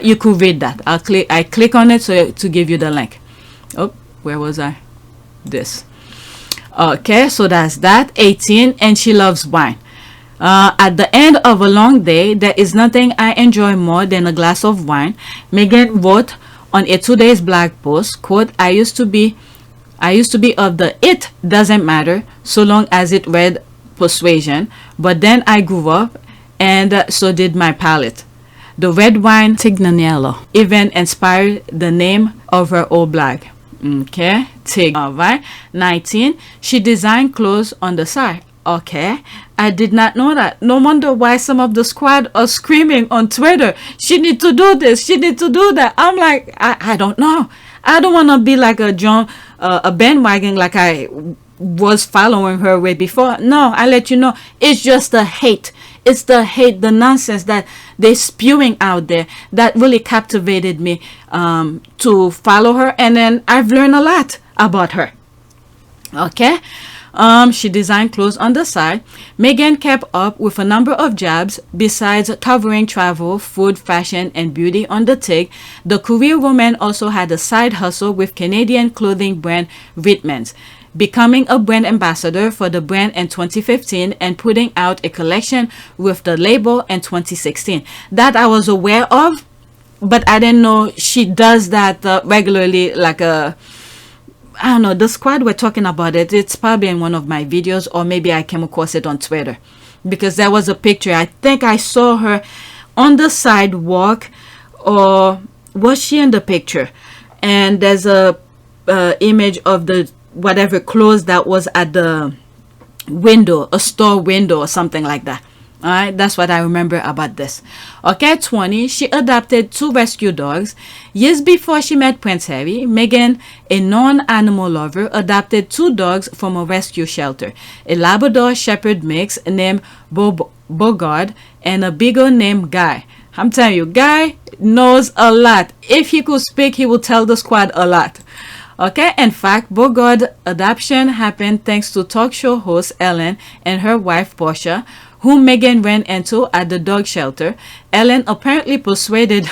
Speaker 3: You could read that. I click on it so to give you the link. Oh, where was I? This. Okay, so that's that. 18, and she loves wine. At the end of a long day, there is nothing I enjoy more than a glass of wine. Meghan wrote on a today's blog post, quote, I used to be of the it doesn't matter so long as it read persuasion, but then I grew up and so did my palate. The red wine Tignanello even inspired the name of her old blog. Okay, Tig. All right. 19. She designed clothes on the side. Okay, I did not know that. No wonder why some of the squad are screaming on Twitter. She need to do this. She need to do that. I'm like, I don't know. I don't want to be like a bandwagon like I was following her way before. No, I let you know. It's just the hate. It's the hate, the nonsense that they're spewing out there that really captivated me to follow her. And then I've learned a lot about her. Okay. She designed clothes on the side. Meghan kept up with a number of jobs besides covering travel, food, fashion, and beauty on the Tig. The career woman also had a side hustle with Canadian clothing brand Whitman's, becoming a brand ambassador for the brand in 2015 and putting out a collection with the label in 2016. That I was aware of, but I didn't know she does that regularly, like a... I don't know, the squad were talking about it. It's probably in one of my videos, or maybe I came across it on Twitter, because there was a picture. I think I saw her on the sidewalk, or was she in the picture? And there's a image of the whatever clothes that was at the window, a store window or something like that. All right, that's what I remember about this. Okay, 20. She adopted 2 rescue dogs. Years before she met Prince Harry, Meghan, a non-animal lover, adopted 2 dogs from a rescue shelter. A Labrador Shepherd mix named Bogard and a Beagle named Guy. I'm telling you, Guy knows a lot. If he could speak, he would tell the squad a lot. Okay, in fact, Bogard adoption happened thanks to talk show host Ellen and her wife Portia, whom Meghan ran into at the dog shelter. Ellen apparently persuaded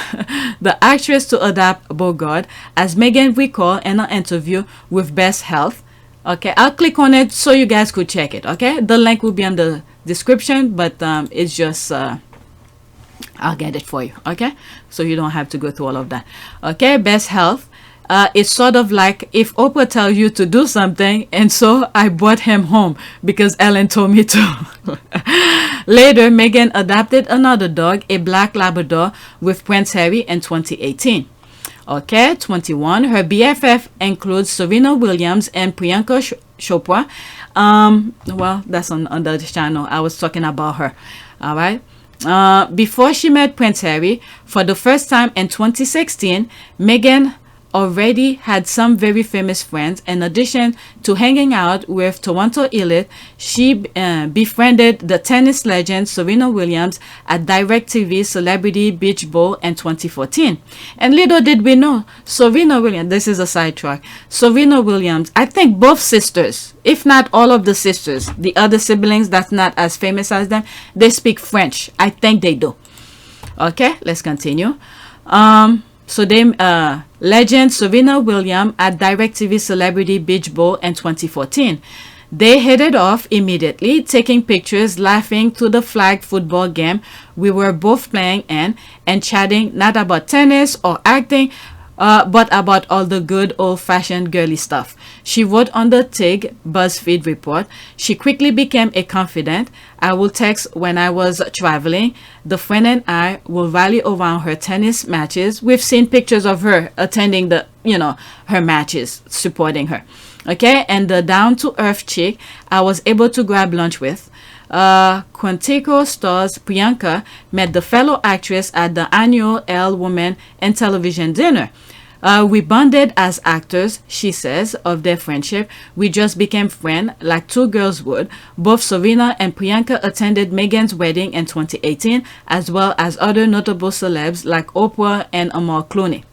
Speaker 3: the actress to adopt Bogard, as Meghan recalled in an interview with Best Health. Okay, I'll click on it so you guys could check it. Okay, the link will be in the description, but it's just I'll get it for you. Okay, so you don't have to go through all of that. Okay, Best Health. it's sort of like if Oprah tells you to do something, and so I brought him home because Ellen told me to. Later, Meghan adopted another dog, a black Labrador, with Prince Harry in 2018. Okay, 21. Her BFF includes Serena Williams and Priyanka Chopra. Well, that's on the channel. I was talking about her. All right. Before she met Prince Harry, for the first time in 2016, Meghan already had some very famous friends. In addition to hanging out with Toronto elite, she befriended the tennis legend Serena Williams at DirecTV Celebrity Beach Bowl in 2014. And little did we know, Serena Williams, this is a sidetrack, Serena Williams, I think both sisters, if not all of the sisters, the other siblings that's not as famous as them, they speak French. I think they do. Okay, let's continue. So they legend Serena Williams at DirecTV Celebrity Beach Bowl in 2014. They hit it off immediately, taking pictures, laughing through the flag football game we were both playing in, and chatting not about tennis or acting, but about all the good old-fashioned girly stuff. She wrote on the TIG BuzzFeed report, she quickly became a confidant. I will text when I was traveling. The friend and I will rally around her tennis matches. We've seen pictures of her attending the, her matches, supporting her. Okay, and the down-to-earth chick I was able to grab lunch with. Quantico stars Priyanka met the fellow actress at the annual Elle Women in Television dinner. We bonded as actors, she says, of their friendship. We just became friends like two girls would. Both Serena and Priyanka attended Meghan's wedding in 2018, as well as other notable celebs like Oprah and Amal Clooney.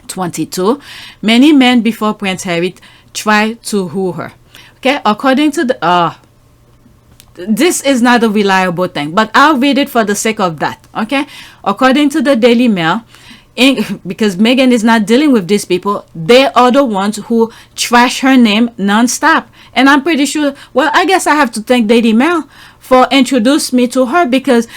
Speaker 3: 22. Many men before Prince Harry tried to woo her. Okay, according to the... this is not a reliable thing, but I'll read it for the sake of that. Okay, according to the Daily Mail, because Meghan is not dealing with these people, they are the ones who trash her name non-stop. And I'm pretty sure, well, I guess I have to thank Daily Mail for introducing me to her, because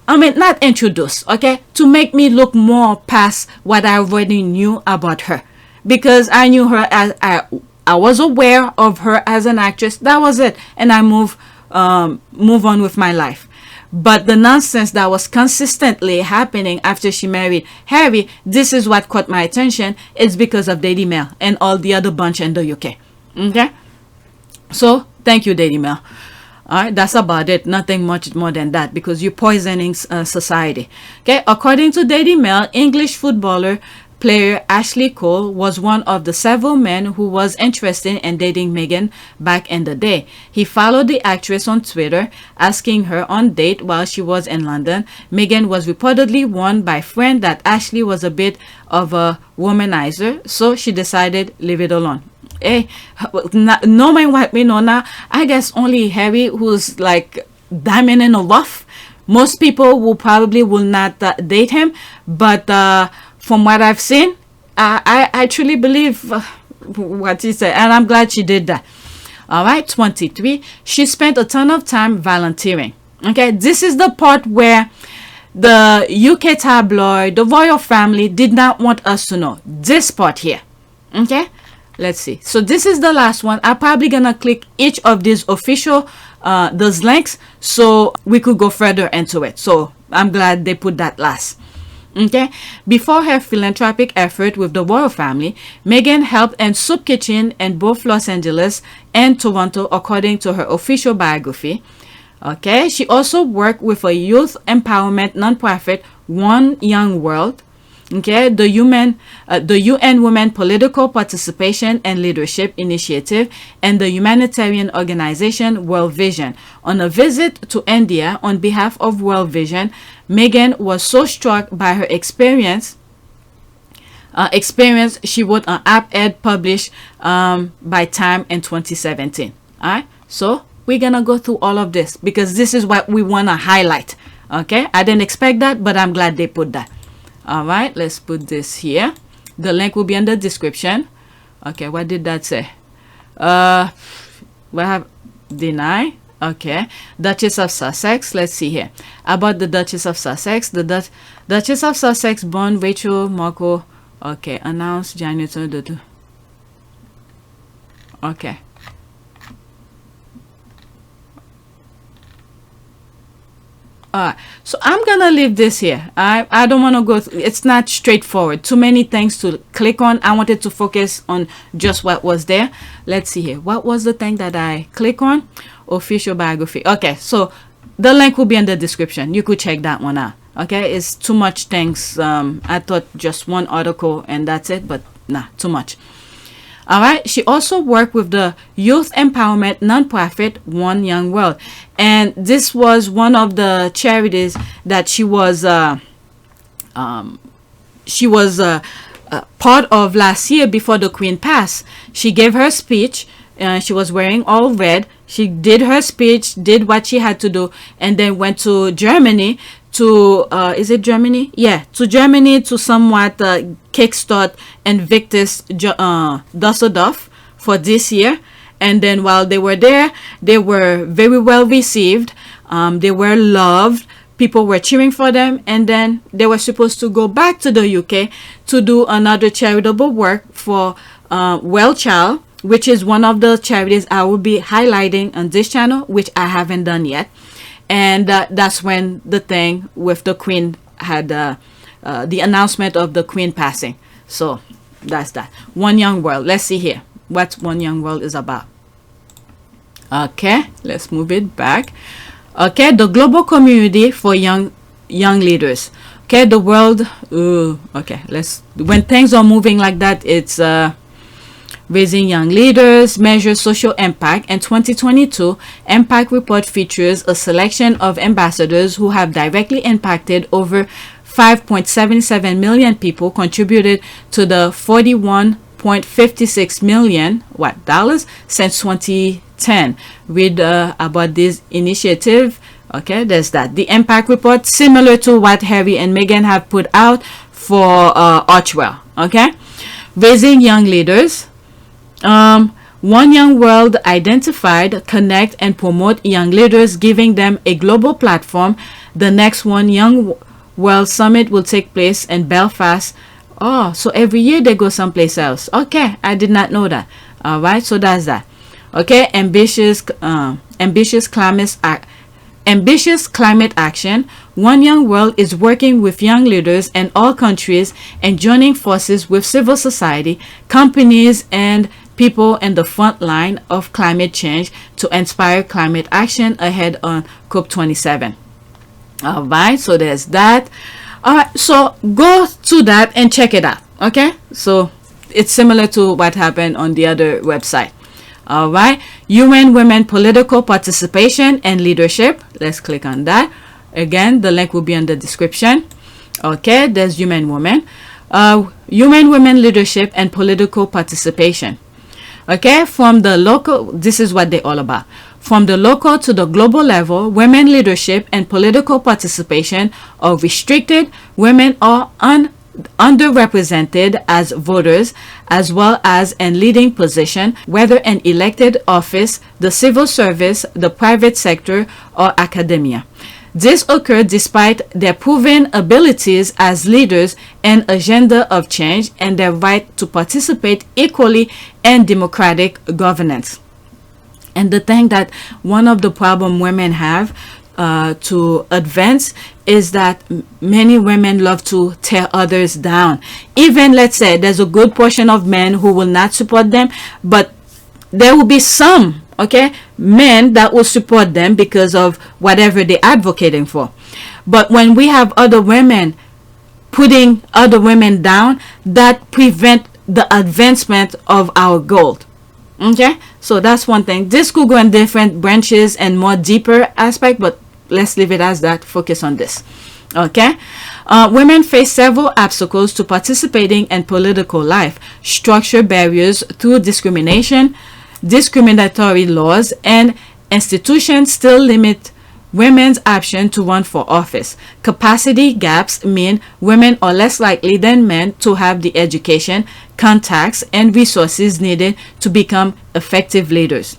Speaker 3: not introduce, okay, to make me look more past what I already knew about her, because I knew her as I was aware of her as an actress. That was it, and I move on with my life. But the nonsense that was consistently happening after she married Harry, this is what caught my attention. It's because of Daily Mail and all the other bunch in the UK. Okay, so thank you, Daily Mail. All right, that's about it. Nothing much more than that, because you're poisoning society. Okay, according to Daily Mail, English footballer player Ashley Cole was one of the several men who was interested in dating Meghan back in the day. He followed the actress on Twitter, asking her on date while she was in London. Meghan was reportedly warned by a friend that Ashley was a bit of a womanizer, so she decided leave it alone. Hey, knowing what we know now, I guess only Harry, who's like diamond in the rough. Most people will not date him, but from what I've seen, I actually believe what he said, and I'm glad she did that. All right, 23. She spent a ton of time volunteering. Okay, this is the part where the UK tabloid, the royal family, did not want us to know. This part here. Okay, let's see. So this is the last one. I'm probably gonna click each of these official those links so we could go further into it. So I'm glad they put that last. Okay, before her philanthropic effort with the royal family, Meghan helped in soup kitchen in both Los Angeles and Toronto, according to her official biography. Okay, she also worked with a youth empowerment nonprofit, One Young World. Okay, the UN Women Political Participation and Leadership Initiative, and the humanitarian organization World Vision. On a visit to India on behalf of World Vision, Meghan was so struck by her experience, she wrote an op-ed published by Time in 2017. All right, so we're gonna go through all of this because this is what we want to highlight. Okay, I didn't expect that, but I'm glad they put that. All right, let's put this here. The link will be in the description. Okay, what did that say? We have deny. Okay, Duchess of Sussex. Let's see here about the Duchess of Sussex. The Duchess of Sussex, born Rachel Markle Okay, announce January. Okay. So I'm gonna leave this here. I don't want to go it's not straightforward, too many things to click on. I wanted to focus on just what was there. Let's see here, what was the thing that I click on? Official biography. Okay, so the link will be in the description. You could check that one out. Okay, it's too much things. I thought just one article and that's it, but nah, too much. All right, she also worked with the youth empowerment nonprofit One Young World, and this was one of the charities that she was part of last year before the Queen passed. She gave her speech. She was wearing all red. She did her speech, did what she had to do, and then went to Germany to is it Germany? Yeah, to Germany to somewhat kickstart Invictus Düsseldorf for this year. And then while they were there, they were very well received. They were loved. People were cheering for them, and then they were supposed to go back to the UK to do another charitable work for Well Child, which is one of the charities I will be highlighting on this channel, which I haven't done yet. And that's when the thing with the Queen had the announcement of the Queen passing. So that's that. One Young World. Let's see here what One Young World is about. Okay, let's move it back. Okay, the global community for young leaders. Okay, the world. Okay, when things are moving like that, it's raising young leaders, measure social impact. In 2022, Impact Report features a selection of ambassadors who have directly impacted over 5.77 million people, contributed to the 41.56 million dollars since 2010. Read about this initiative. Okay, there's that. The Impact Report, similar to what Harry and Meghan have put out for Archewell. Okay, raising young leaders. One Young World identified, connect, and promote young leaders, giving them a global platform. The next One Young World Summit will take place in Belfast. Oh, so every year they go someplace else. Okay, I did not know that. All right, so that's that. Okay, ambitious climate action. One Young World is working with young leaders in all countries and joining forces with civil society, companies, and people in the front line of climate change to inspire climate action ahead on COP27. All right, so there's that. All right, so go to that and check it out. Okay, so it's similar to what happened on the other website. All right, UN Women Political Participation and Leadership. Let's click on that. Again, the link will be in the description. Okay, there's UN Women. UN Women Leadership and Political Participation. Okay, from the local, this is what they're all about. From the local to the global level, women leadership and political participation are restricted. Women are underrepresented as voters, as well as in leading position, whether in elected office, the civil service, the private sector, or academia. This occurred despite their proven abilities as leaders and agenda of change and their right to participate equally in democratic governance. And the thing that one of the problem women have to advance is that many women love to tear others down. Even, let's say, there's a good portion of men who will not support them, but there will be some men that will support them because of whatever they're advocating for. But when we have other women putting other women down, that prevent the advancement of our goal. Okay, so that's one thing. This could go in different branches and more deeper aspect, but let's leave it as that. Focus on this. Okay, women face several obstacles to participating in political life. Structural barriers through discrimination, discriminatory laws, and institutions still limit women's option to run for office. Capacity gaps mean women are less likely than men to have the education, contacts, and resources needed to become effective leaders.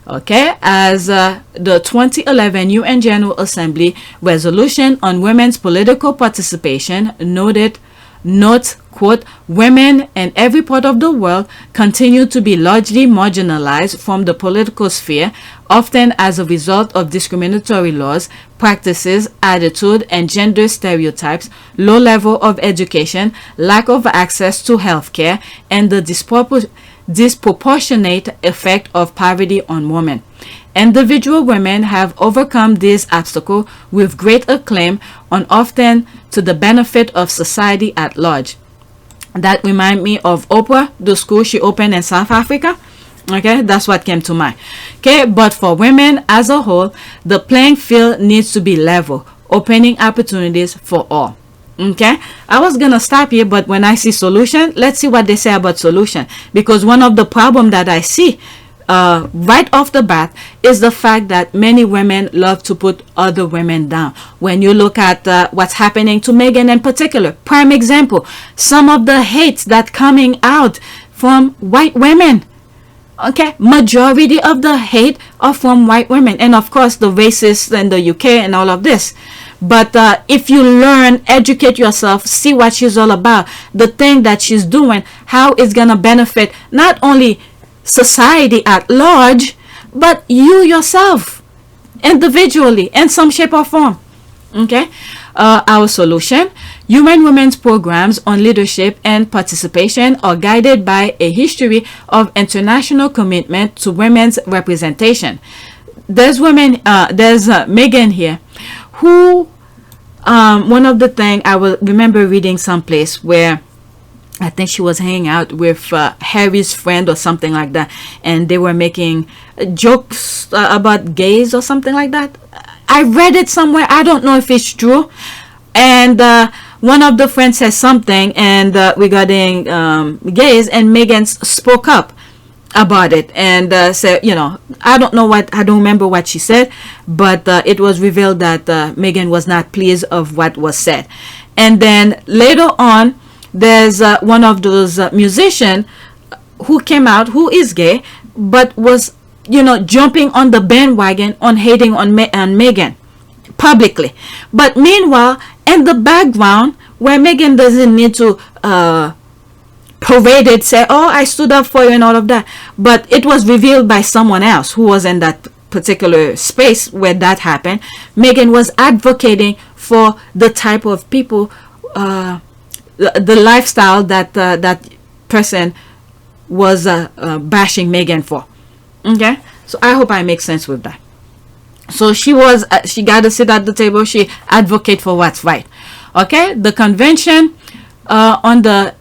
Speaker 3: Okay, as the 2011 UN General Assembly resolution on women's political participation noted, notes, quote, women in every part of the world continue to be largely marginalized from the political sphere, often as a result of discriminatory laws, practices, attitude, and gender stereotypes, low level of education, lack of access to healthcare, and the disproportionate effect of poverty on women. Individual women have overcome these obstacles with great acclaim and often to the benefit of society at large. That remind me of Oprah, the school she opened in South Africa. Okay, that's what came to mind. Okay, but for women as a whole, the playing field needs to be level, opening opportunities for all. Okay, I was gonna stop here, but when I see solution, let's see what they say about solution, because one of the problem that I see right off the bat is the fact that many women love to put other women down. When you look at what's happening to Meghan in particular, prime example, some of the hate that coming out from white women. Okay, majority of the hate are from white women, and of course the racists in the UK and all of this. But if you learn, educate yourself, see what she's all about, the thing that she's doing, how it's gonna benefit not only society at large, but you yourself individually in some shape or form. Okay, our solution: UN Women's programs on leadership and participation are guided by a history of international commitment to women's representation. There's women, there's Meghan here, who one of the things I will remember reading someplace where I think she was hanging out with Harry's friend or something like that, and they were making jokes about gays or something like that. I read it somewhere. I don't know if it's true. And one of the friends said something and regarding gays, and Meghan spoke up about it and said, you know, I don't remember what she said, but it was revealed that Meghan was not pleased of what was said. And then later on, there's one of those musicians who came out, who is gay, but was, you know, jumping on the bandwagon on hating on Meghan publicly. But meanwhile, in the background, where Meghan doesn't need to parade it, say, oh, I stood up for you and all of that, but it was revealed by someone else who was in that particular space where that happened. Meghan was advocating for the type of people, the lifestyle that that person was bashing Meghan for. Okay, so I hope I make sense with that. So she got to sit at the table. She advocate for what's right. Okay, the convention on the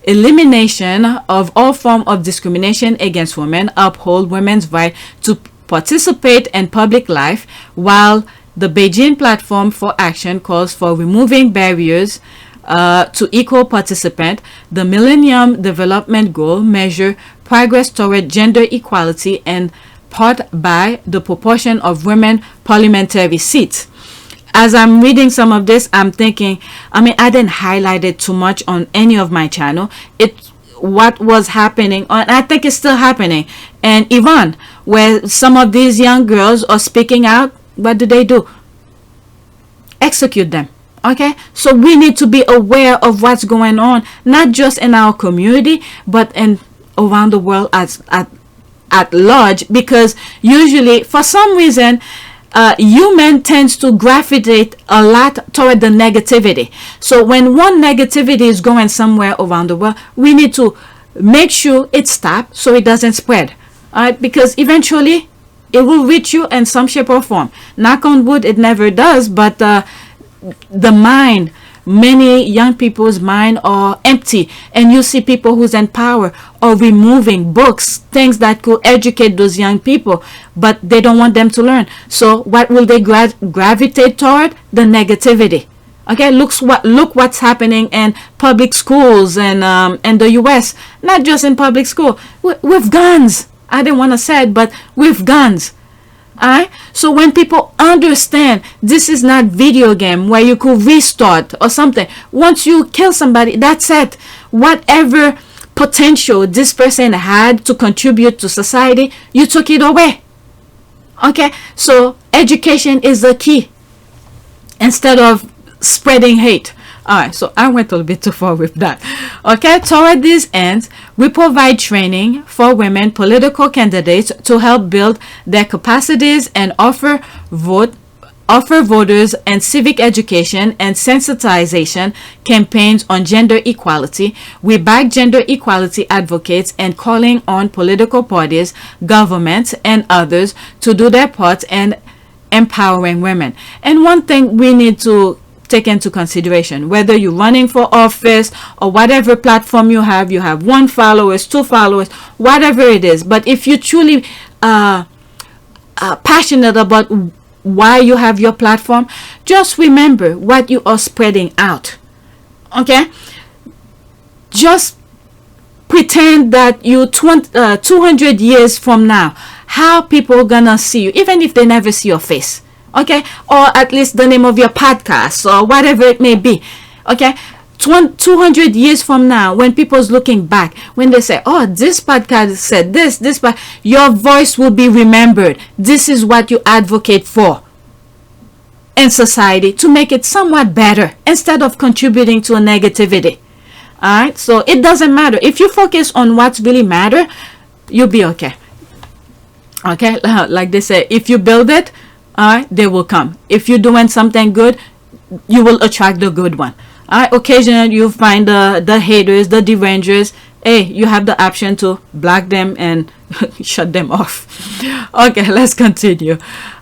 Speaker 3: elimination of all form of discrimination against women uphold women's right to participate in public life, while the Beijing Platform for Action calls for removing barriers to equal participant. The Millennium Development Goal measure progress toward gender equality and part by the proportion of women parliamentary seats. As I'm reading some of this, I'm thinking, I mean, I didn't highlight it too much on any of my channel. It's what was happening, and I think it's still happening in Iran, where some of these young girls are speaking out. What do? Execute them. Okay, so we need to be aware of what's going on, not just in our community, but in around the world at large, because usually for some reason human tends to gravitate a lot toward the negativity. So when one negativity is going somewhere around the world, we need to make sure it stops so it doesn't spread. All right, because eventually it will reach you in some shape or form. Knock on wood, it never does, but the mind, many young people's mind are empty, and you see people who's in power are removing books, things that could educate those young people, but they don't want them to learn. So what will they gravitate toward? The negativity. Okay, look what's happening in public schools and in the US, not just in public school, with guns. I didn't want to say it, but with guns. Alright, so when people understand this is not video game where you could restart or something, once you kill somebody, that's it. Whatever potential this person had to contribute to society, you took it away. Okay, so education is the key instead of spreading hate. All right, so I went a little bit too far with that. Okay, toward these ends, we provide training for women political candidates to help build their capacities and offer voters and civic education and sensitization campaigns on gender equality. We back gender equality advocates and calling on political parties, governments, and others to do their part in empowering women. And one thing we need to take into consideration, whether you're running for office or whatever platform you have 1 follower, 2 followers, whatever it is, but if you truly passionate about why you have your platform, just remember what you are spreading out. Okay, just pretend that you 200 years from now, how people are gonna see you, even if they never see your face. Okay, or at least the name of your podcast or whatever it may be. Okay, 200 years from now, when people's looking back, when they say, oh, this podcast said this, your voice will be remembered. This is what you advocate for in society to make it somewhat better instead of contributing to a negativity. All right, so it doesn't matter. If you focus on what's really matter, you'll be okay. Okay, like they say, if you build it, all right, they will come. If you're doing something good, you will attract the good one. All right, occasionally you find the haters, the derangers. Hey, you have the option to block them and shut them off. Okay, let's continue.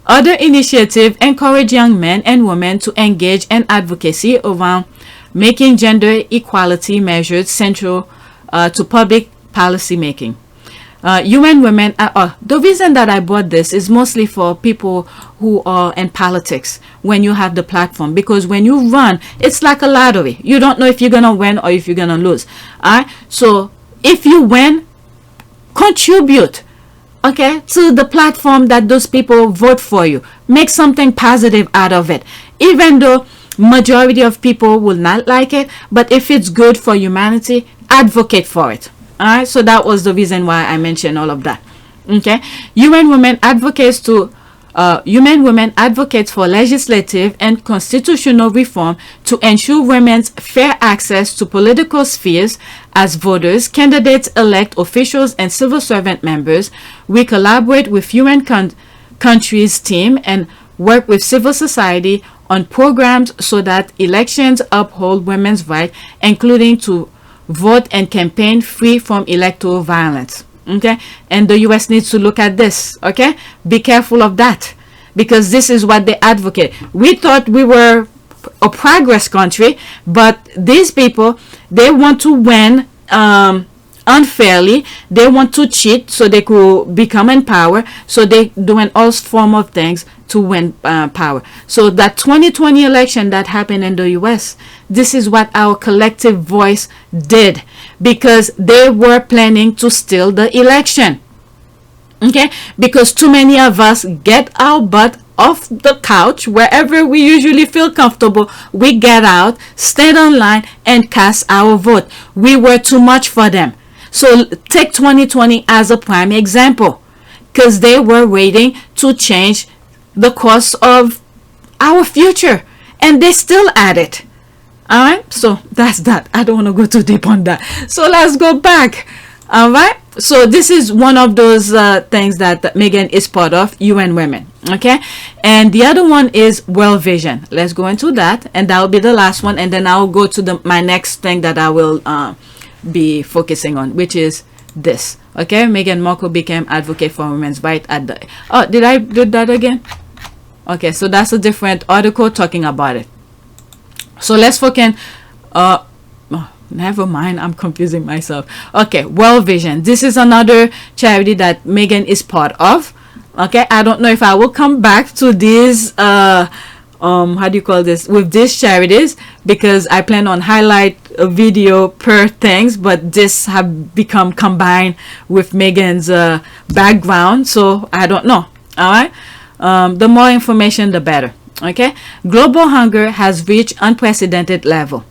Speaker 3: Other initiatives encourage young men and women to engage in advocacy around making gender equality measures central to public policy making. UN Women, the reason that I brought this is mostly for people who are in politics when you have the platform, because when you run, it's like a lottery. You don't know if you're going to win or if you're going to lose. All right? So if you win, contribute, okay, to the platform that those people vote for you. Make something positive out of it. Even though majority of people will not like it, but if it's good for humanity, advocate for it. All right, so that was the reason why I mentioned all of that. Okay, UN Women advocates for legislative and constitutional reform to ensure women's fair access to political spheres as voters, candidates, elect officials, and civil servant members. We collaborate with UN countries team and work with civil society on programs so that elections uphold women's rights, including to vote and campaign free from electoral violence. Okay, and the US needs to look at this. Okay, be careful of that, because this is what they advocate. We thought we were a progress country, but these people, they want to win unfairly. They want to cheat so they could become in power. So they doing all form of things to win power. So that 2020 election that happened in the US, this is what our collective voice did, because they were planning to steal the election. Okay, because too many of us get our butt off the couch, wherever we usually feel comfortable, we get out, stand online, and cast our vote. We were too much for them. So take 2020 as a prime example, because they were waiting to change the course of our future, and they still at it. All right, so that's that. I don't want to go too deep on that, so let's go back. All right, so this is one of those things that Meghan is part of, UN Women. Okay, and the other one is World Vision. Let's go into that, and that will be the last one, and then I'll go to my next thing that I will be focusing on, which is this. Okay, Meghan Markle became advocate for women's rights at the... Oh, did I do that again? Okay, so that's a different article talking about it. So let's focus. Never mind, I'm confusing myself. Okay, World Vision. This is another charity that Meghan is part of. Okay, I don't know if I will come back to these how do you call this, with these charities, because I plan on highlight a video per things, but this have become combined with Meghan's background, so I don't know. All right, the more information the better. Okay, global hunger has reached unprecedented level.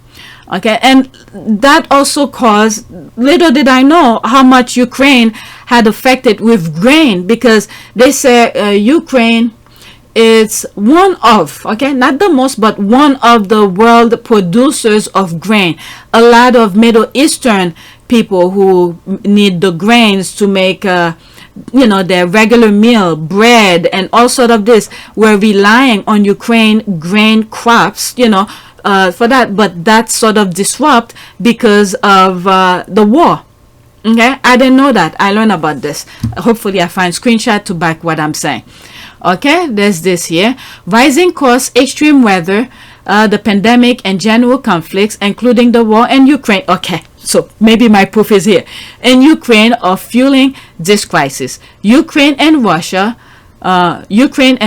Speaker 3: Okay, and that also caused, little did I know how much Ukraine had affected with grain, because they say Ukraine it's one of, okay, not the most, but one of the world producers of grain. A lot of Middle Eastern people who need the grains to make their regular meal, bread, and all sort of this, were relying on Ukraine grain crops, for that. But that sort of disrupt because of the war. Okay, I didn't know that. I learned about this. Hopefully I find screenshot to back what I'm saying. Okay, there's this here. Rising costs, extreme weather, the pandemic, and general conflicts, including the war in Ukraine. Okay, so maybe my proof is here. In Ukraine are fueling this crisis. Ukraine and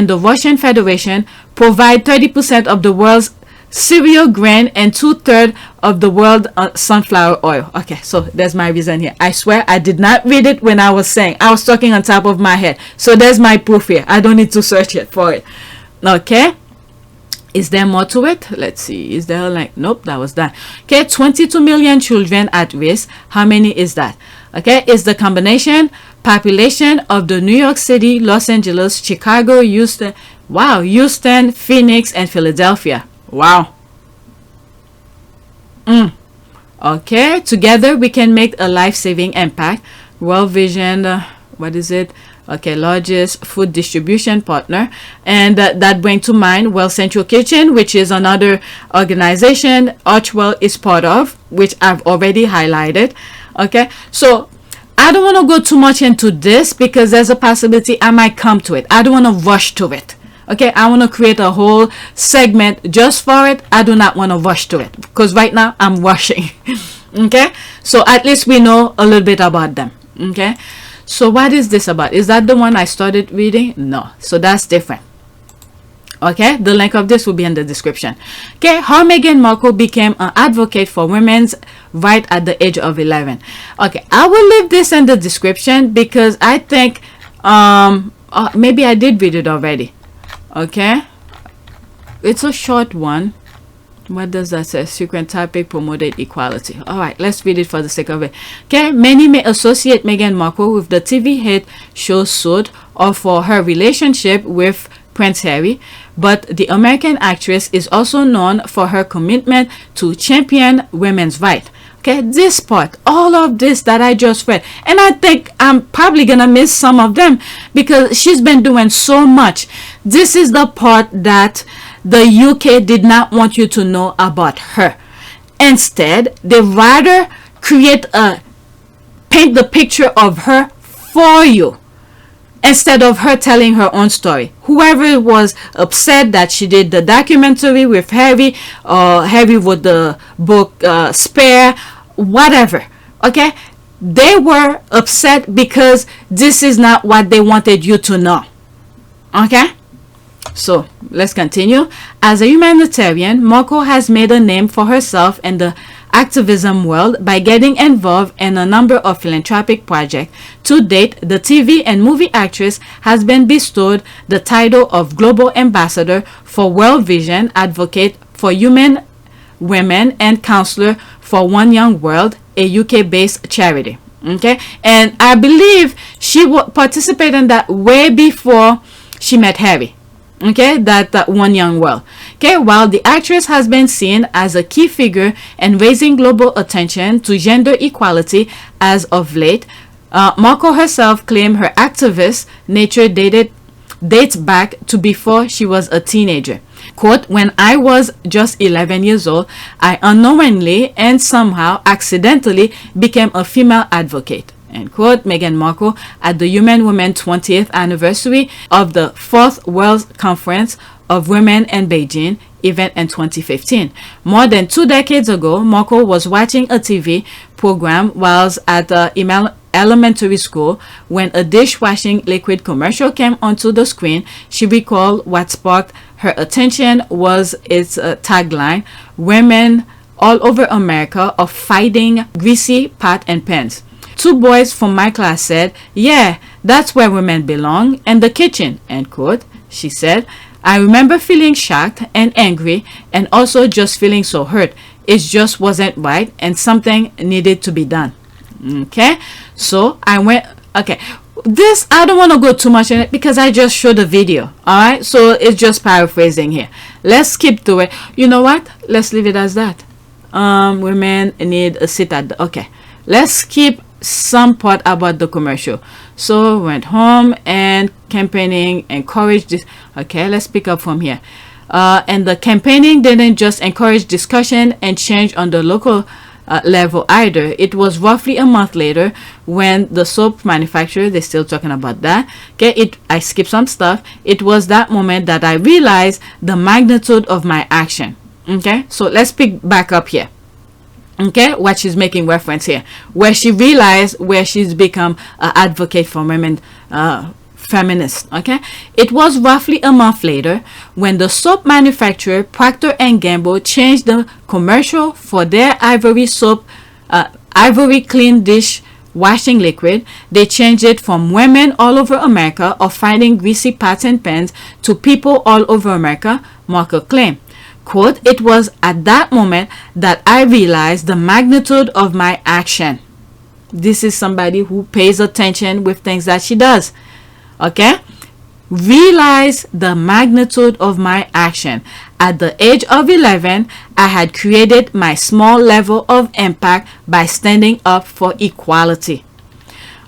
Speaker 3: the Russian Federation provide 30% of the world's cereal grain and 2/3 of the world sunflower oil. Okay, so there's my reason here. I swear I did not read it when I was saying. I was talking on top of my head. So there's my proof here. I don't need to search it for it. Okay. Is there more to it? Let's see. Is there like, nope, that was that. Okay, 22 million children at risk. How many is that? Okay, it's the combination population of the New York City, Los Angeles, Chicago, Houston, Phoenix, and Philadelphia. Wow. Okay, together we can make a life-saving impact. World Vision, what is it? Okay, largest food distribution partner. And that brings to mind Well Central Kitchen, which is another organization Archewell is part of, which I've already highlighted. Okay, so I don't want to go too much into this because there's a possibility I might come to it. I don't want to rush to it. Okay, I want to create a whole segment just for it. I do not want to rush to it because right now I'm rushing. Okay, so at least we know a little bit about them. Okay, so what is this about? Is that the one I started reading? No, so that's different. Okay, the link of this will be in the description. Okay, how Meghan Markle became an advocate for women's rights at the age of 11. Okay, I will leave this in the description because I think maybe I did read it already. Okay, it's a short one. What does that say? Secret topic, promoted equality. All right, let's read it for the sake of it. Okay, many may associate Meghan Markle with the TV hit show Suits or for her relationship with Prince Harry, but the American actress is also known for her commitment to champion women's rights. Okay, this part, all of this that I just read, and I think I'm probably gonna miss some of them because she's been doing so much. This is the part that the UK did not want you to know about her. Instead, they rather paint the picture of her for you instead of her telling her own story. Whoever was upset that she did the documentary with Harry, or Harry wrote the book Spare, whatever, okay, they were upset because this is not what they wanted you to know. Okay, so let's continue. As a humanitarian, Markle has made a name for herself in the activism world by getting involved in a number of philanthropic projects. To date, the TV and movie actress has been bestowed the title of Global Ambassador for World Vision, Advocate for Human Women, and Counselor for One Young World, a UK-based charity. Okay, and I believe she participated in that way before she met Harry. Okay, that One Young World. Okay, while the actress has been seen as a key figure in raising global attention to gender equality as of late, Markle herself claimed her activist nature dates back to before she was a teenager. Quote, when I was just 11 years old, I unknowingly and somehow accidentally became a female advocate. End quote. Meghan Markle at the UN Women 20th anniversary of the 4th World Conference of Women in Beijing event in 2015. More than 2 decades ago, Markle was watching a TV program whilst at elementary school when a dishwashing liquid commercial came onto the screen. She recalled what sparked her attention was its tagline, "Women all over America are fighting greasy pot and pans." 2 boys from my class said, "Yeah, that's where women belong, in the kitchen," end quote. She said, "I remember feeling shocked and angry and also just feeling so hurt. It just wasn't right and something needed to be done." Okay, so I went, okay, this, I don't want to go too much in it because I just showed the video. All right, so it's just paraphrasing here. Let's skip through it. You know what? Let's leave it as that. Women need a sit at the, okay. Let's skip some part about the commercial. So went home and campaigning encouraged this. Okay, let's pick up from here. And the campaigning didn't just encourage discussion and change on the local level either. It was roughly a month later when the soap manufacturer, they're still talking about that. Okay, I skipped some stuff. It was that moment that I realized the magnitude of my action. Okay, so let's pick back up here. Okay, what she's making reference here, where she realized where she's become an advocate for women, feminist. Okay, it was roughly a month later when the soap manufacturer Procter & Gamble changed the commercial for their ivory soap, ivory clean dish washing liquid. They changed it from women all over America are finding greasy pots and pans to people all over America, Markle claimed. Quote, it was at that moment that I realized the magnitude of my action. This is somebody who pays attention with things that she does. Okay? Realize the magnitude of my action. At the age of 11, I had created my small level of impact by standing up for equality.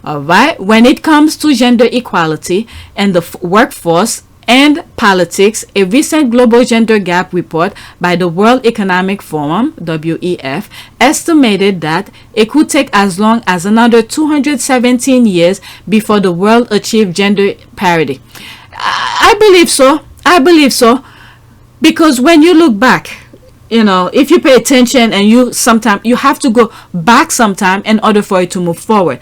Speaker 3: Alright? When it comes to gender equality and the workforce and politics, a recent global gender gap report by the World Economic Forum, WEF, estimated that it could take as long as another 217 years before the world achieved gender parity. I believe so. I believe so. Because when you look back, you know, if you pay attention and you have to go back sometime in order for it to move forward.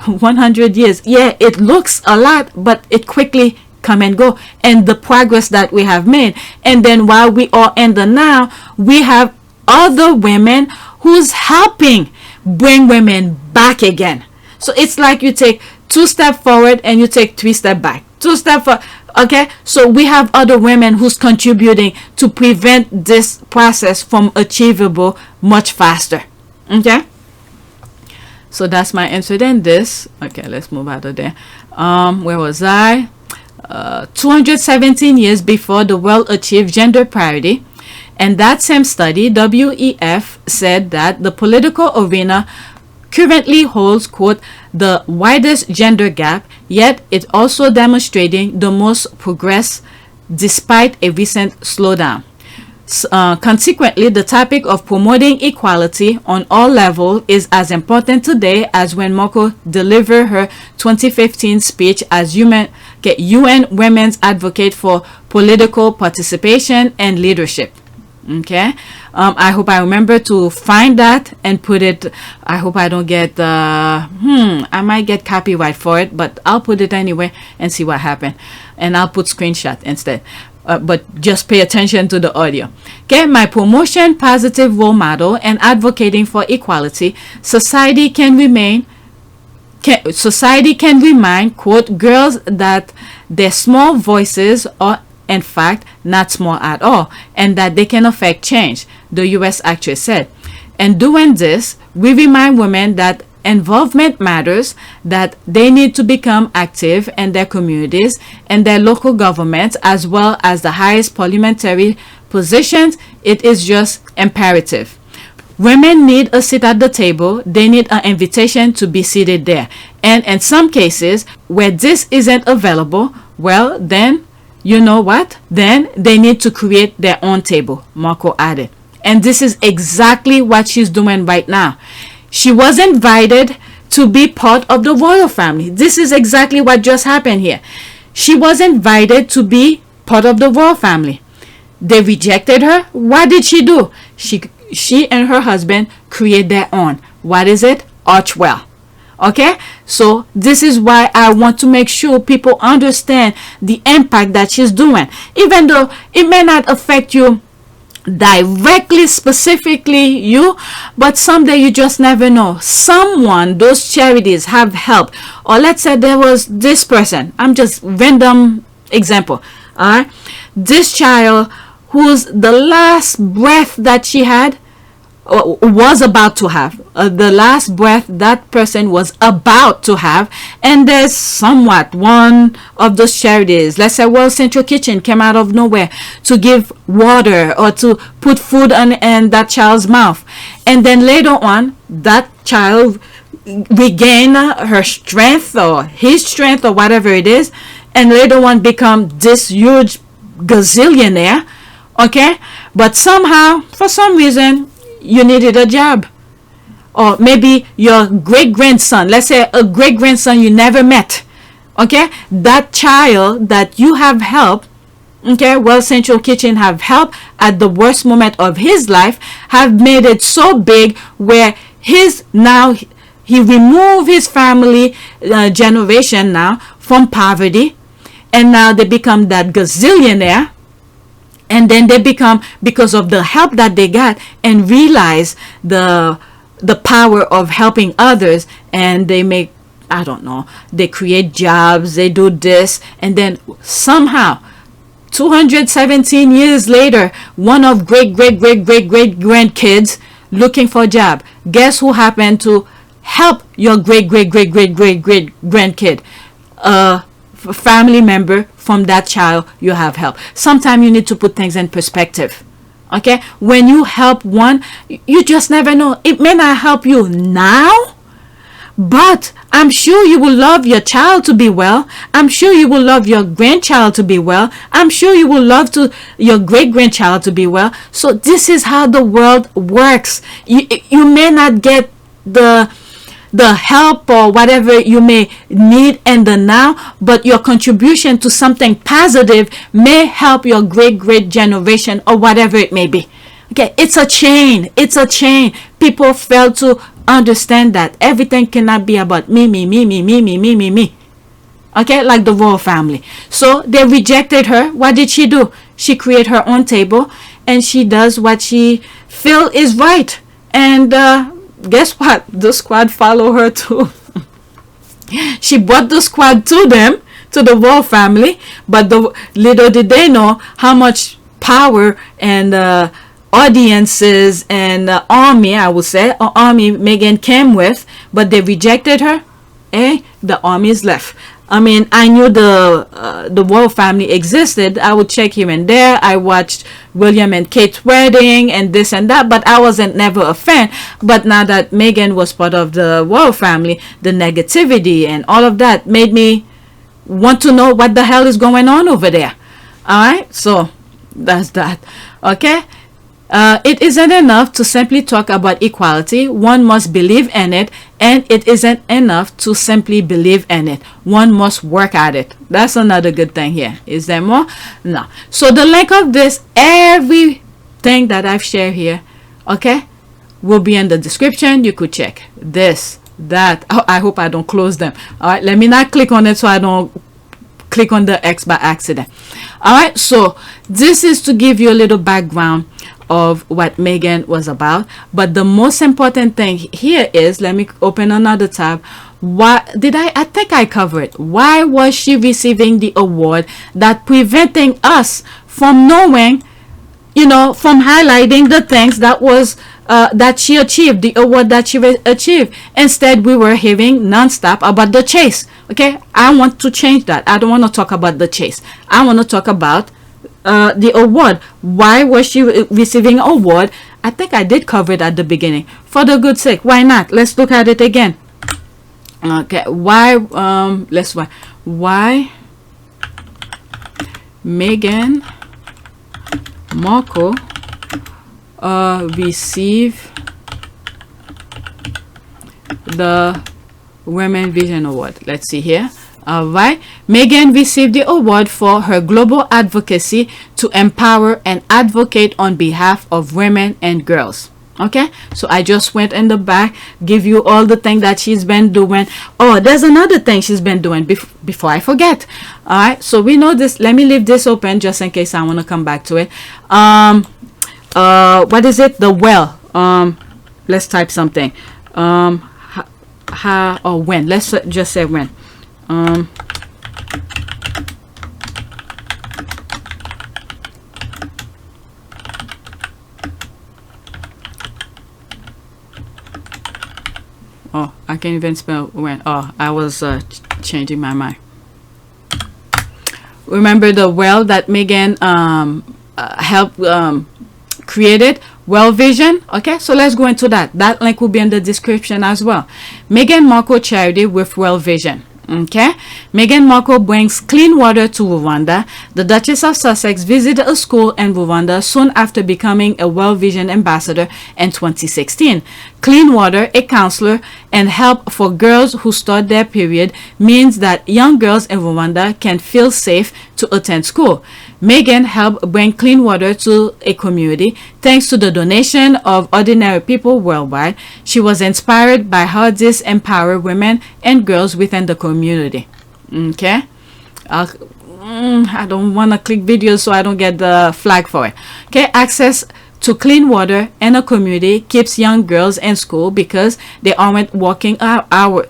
Speaker 3: 100 years. Yeah, it looks a lot, but it quickly come and go, and the progress that we have made. And then while we are in the now, we have other women who's helping bring women back again. So it's like you take 2 steps forward and you take 3 steps back. 2 steps forward. Okay, so we have other women who's contributing to prevent this process from achievable much faster. Okay, so that's my answer. Then this. Okay, let's move out of there. Where was I? 217 years before the world achieved gender parity. And that same study, WEF, said that the political arena currently holds, quote, the widest gender gap, yet it's also demonstrating the most progress despite a recent slowdown. Consequently, the topic of promoting equality on all levels is as important today as when Markle delivered her 2015 speech as UN Women's Advocate for Political Participation and Leadership. Okay, I hope I remember to find that and put it. I hope I don't get I might get copyright for it, but I'll put it anyway and see what happens. And I'll put screenshot instead. But just pay attention to the audio. Okay, my promotion, positive role model, and advocating for equality. Society can remind, quote, girls that their small voices are in fact not small at all, and that they can affect change, the U.S. actress said. And doing this, we remind women that involvement matters, that they need to become active in their communities and their local governments, as well as the highest parliamentary positions. It is just imperative. Women need a seat at the table. They need an invitation to be seated there. And in some cases where this isn't available, well, then, you know what? Then they need to create their own table, Markle added. And this is exactly what she's doing right now. She was invited to be part of the royal family. This is exactly what just happened here. She was invited to be part of the royal family. They rejected her. What did she do? She and her husband create their own. What is it? Archewell. Okay? So this is why I want to make sure people understand the impact that she's doing. Even though it may not affect you directly, specifically you, but someday you just never know. Someone, those charities have helped. Or let's say there was this person, I'm just random example, all right, this child who's the last breath that she had was about to have, the last breath that person was about to have. And there's somewhat one of those charities, let's say World Central Kitchen, came out of nowhere to give water or to put food in that child's mouth, and then later on that child regain her strength or his strength or whatever it is, and later on become this huge gazillionaire. Okay, but somehow, for some reason, you needed a job. Or maybe your great-grandson, let's say a great-grandson you never met. Okay, that child that you have helped, okay, World Central Kitchen have helped at the worst moment of his life, have made it so big where he removed his family generation now from poverty, and now they become that gazillionaire. And then they become, because of the help that they got, and realize the power of helping others, and they make, I don't know, they create jobs, they do this, and then somehow 217 years later, one of great grandkids looking for a job. Guess who happened to help your great grandkid? Family member from that child you have helped. Sometimes you need to put things in perspective. Okay, when you help one, you just never know. It may not help you now, but I'm sure you will love your child to be well. I'm sure you will love your grandchild to be well. I'm sure you will love your great-grandchild to be well. So this is how the world works. You may not get the help or whatever you may need in the now, but your contribution to something positive may help your great generation or whatever it may be. Okay, it's a chain. People fail to understand that everything cannot be about me. Okay, like the royal family. So they rejected her. What did she do? She created her own table, and she does what she feel is right. And guess what? The squad follow her too. She brought the squad to them, to the royal family, but little did they know how much power and audiences and army, I would say, army Meghan came with, but they rejected her. The army is left. I mean, I knew the royal family existed. I would check here and there. I watched William and Kate's wedding and this and that, but I wasn't never a fan. But now that Meghan was part of the royal family, the negativity and all of that made me want to know what the hell is going on over there. All right, so that's that. Okay. It isn't enough to simply talk about equality. One must believe in it, and it isn't enough to simply believe in it. One must work at it. That's another good thing here. Is there more? No. So the link of this, everything that I've shared here, okay, will be in the description. You could check this, that. Oh, I hope I don't close them. All right, let me not click on it so I don't click on the X by accident. All right, so this is to give you a little background of what Meghan was about, but the most important thing here is, let me open another tab. I think I covered why was she receiving the award that preventing us from knowing, from highlighting the things that was that she achieved, the award that she achieved. Instead, we were hearing nonstop about the chase. Okay, I want to change that. I don't want to talk about the chase. I want to talk about the award. Why was she receiving an award? I think I did cover it at the beginning. For the good sake, why not? Let's look at it again. Okay, why Meghan Markle receive the Women Vision Award. Let's see here. Alright, Meghan received the award for her global advocacy to empower and advocate on behalf of women and girls. Okay, so I just went in the back, give you all the things that she's been doing. Oh, there's another thing she's been doing before I forget. Alright, so we know this. Let me leave this open just in case I want to come back to it. What is it? The well. Let's type something. How or when? Let's just say when. can't even spell when. Oh, I was changing my mind. Remember the well that Meghan helped created? Well Vision. Okay, so let's go into that. That link will be in the description as well. Meghan Markle charity with Well Vision. Okay, Meghan Markle brings clean water to Rwanda. The Duchess of Sussex visited a school in Rwanda soon after becoming a Well Vision ambassador in 2016. Clean water, a counselor, and help for girls who start their period means that young girls in Rwanda can feel safe to attend school. Meghan helped bring clean water to a community thanks to the donation of ordinary people worldwide. She was inspired by how this empower women and girls within the community. Okay, I don't want to click videos so I don't get the flag for it. Okay, access to clean water in a community keeps young girls in school because they aren't working hours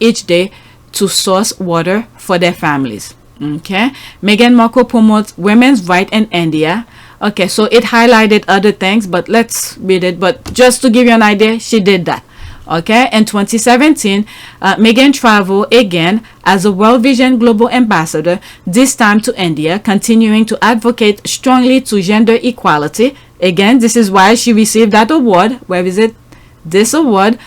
Speaker 3: each day to source water for their families. Okay, Meghan Markle promotes women's rights in India. Okay, so it highlighted other things, but let's read it. But just to give you an idea, she did that. Okay, in 2017, Meghan traveled again as a Well Vision Global Ambassador, this time to India, continuing to advocate strongly to gender equality. Again, this is why she received that award. Where is it? This award,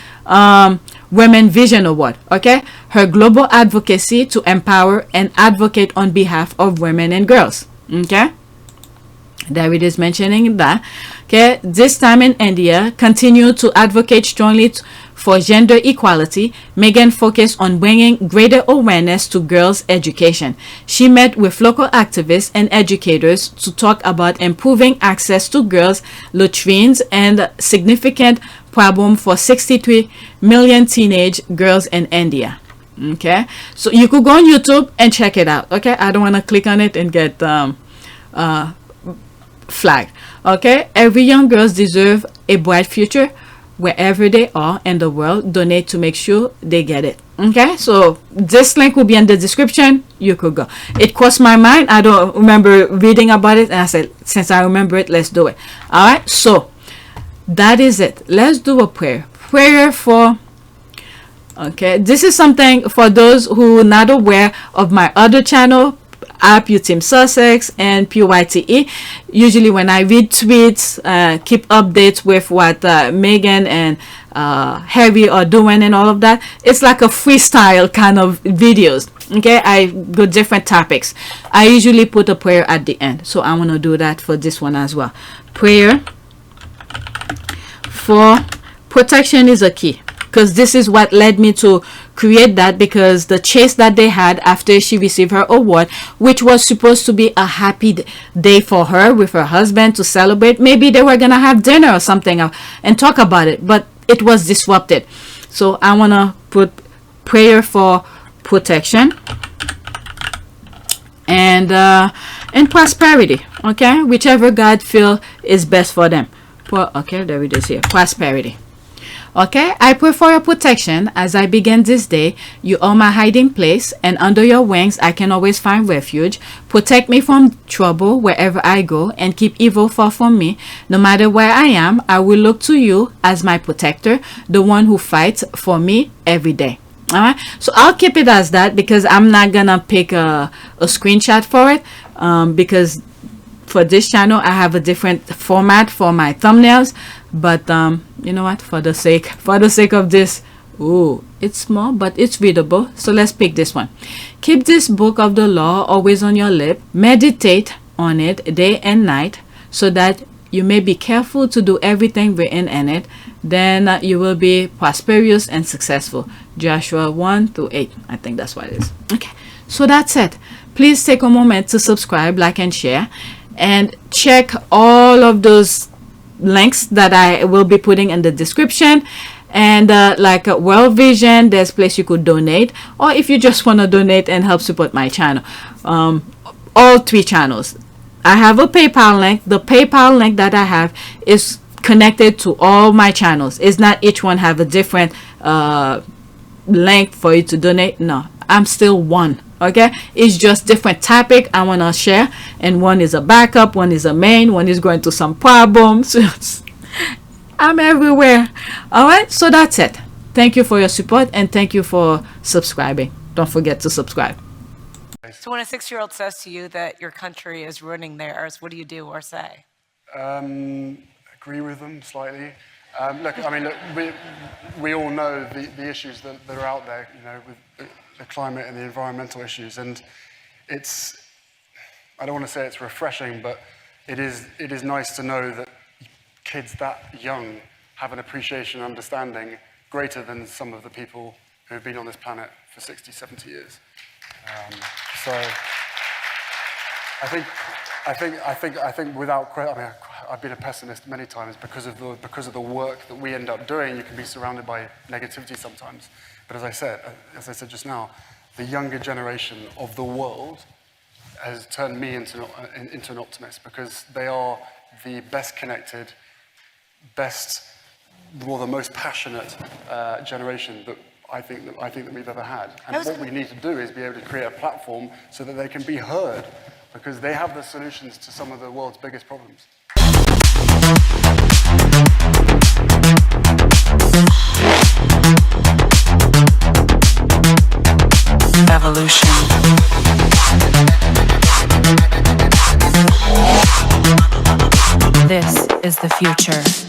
Speaker 3: Women Vision Award. Okay, her global advocacy to empower and advocate on behalf of women and girls. Okay, there it is mentioning that. Okay, this time in India, continue to advocate strongly for gender equality. Meghan focused on bringing greater awareness to girls' education. She met with local activists and educators to talk about improving access to girls' latrines and significant problem for 63 million teenage girls in India. Okay, so you could go on YouTube and check it out. Okay, I don't want to click on it and get flagged. Okay, every young girls deserve a bright future wherever they are in the world. Donate to make sure they get it. Okay, so this link will be in the description. You could go. It crossed my mind. I don't remember reading about it, and I said, since I remember it, let's do it. All right, so that is it. Let's do a prayer for. Okay, this is something for those who are not aware of my other channel, Team Sussex and PYTE. Usually when I read tweets, keep updates with what Meghan and Harry are doing and all of that, it's like a freestyle kind of videos. Okay, I go different topics. I usually put a prayer at the end, so I want to do that for this one as well. Prayer for protection is a key, because this is what led me to create that, because the chase that they had after she received her award, which was supposed to be a happy day for her with her husband to celebrate. Maybe they were gonna have dinner or something and talk about it, but it was disrupted. So I want to put prayer for protection and prosperity. Okay, whichever God feel is best for them. Okay, there it is here. Prosperity. Okay, I pray for your protection as I begin this day. You are my hiding place, and under your wings I can always find refuge. Protect me from trouble wherever I go, and keep evil far from me. No matter where I am, I will look to you as my protector, the one who fights for me every day. All right, so I'll keep it as that, because I'm not gonna pick a screenshot for it, because for this channel I have a different format for my thumbnails. But you know what, for the sake of this, ooh, it's small but it's readable, so let's pick this one. Keep this book of the law always on your lip, meditate on it day and night, so that you may be careful to do everything written in it. Then you will be prosperous and successful. Joshua 1-8, I think that's what it is. Okay, so that's it. Please take a moment to subscribe, like, and share, and check all of those links that I will be putting in the description. And like World Vision, there's a place you could donate, or if you just want to donate and help support my channel, all three channels. I have a PayPal link. The PayPal link that I have is connected to all my channels. It's not each one have a different link for you to donate. No, I'm still one. Okay, it's just different topic I want to share, and one is a backup, one is a main, one is going through some problems. I'm everywhere. All right, so that's it. Thank you for your support, and thank you for subscribing. Don't forget to subscribe.
Speaker 13: So when a 6-year-old says to you that your country is ruining theirs, what do you do or say?
Speaker 6: Agree with them slightly. Look, we all know the issues that are out there, with the climate and the environmental issues, and I don't want to say it's refreshing, but it is nice to know that kids that young have an appreciation and understanding greater than some of the people who have been on this planet for 60, 70 years. So I think without credit, I've been a pessimist many times because of the work that we end up doing. You can be surrounded by negativity sometimes. But as I said just now, the younger generation of the world has turned me into an optimist, because they are the best connected, the most passionate generation that I think that we've ever had. And what we need to do is be able to create a platform so that they can be heard, because they have the solutions to some of the world's biggest problems.
Speaker 14: Evolution. This is the future.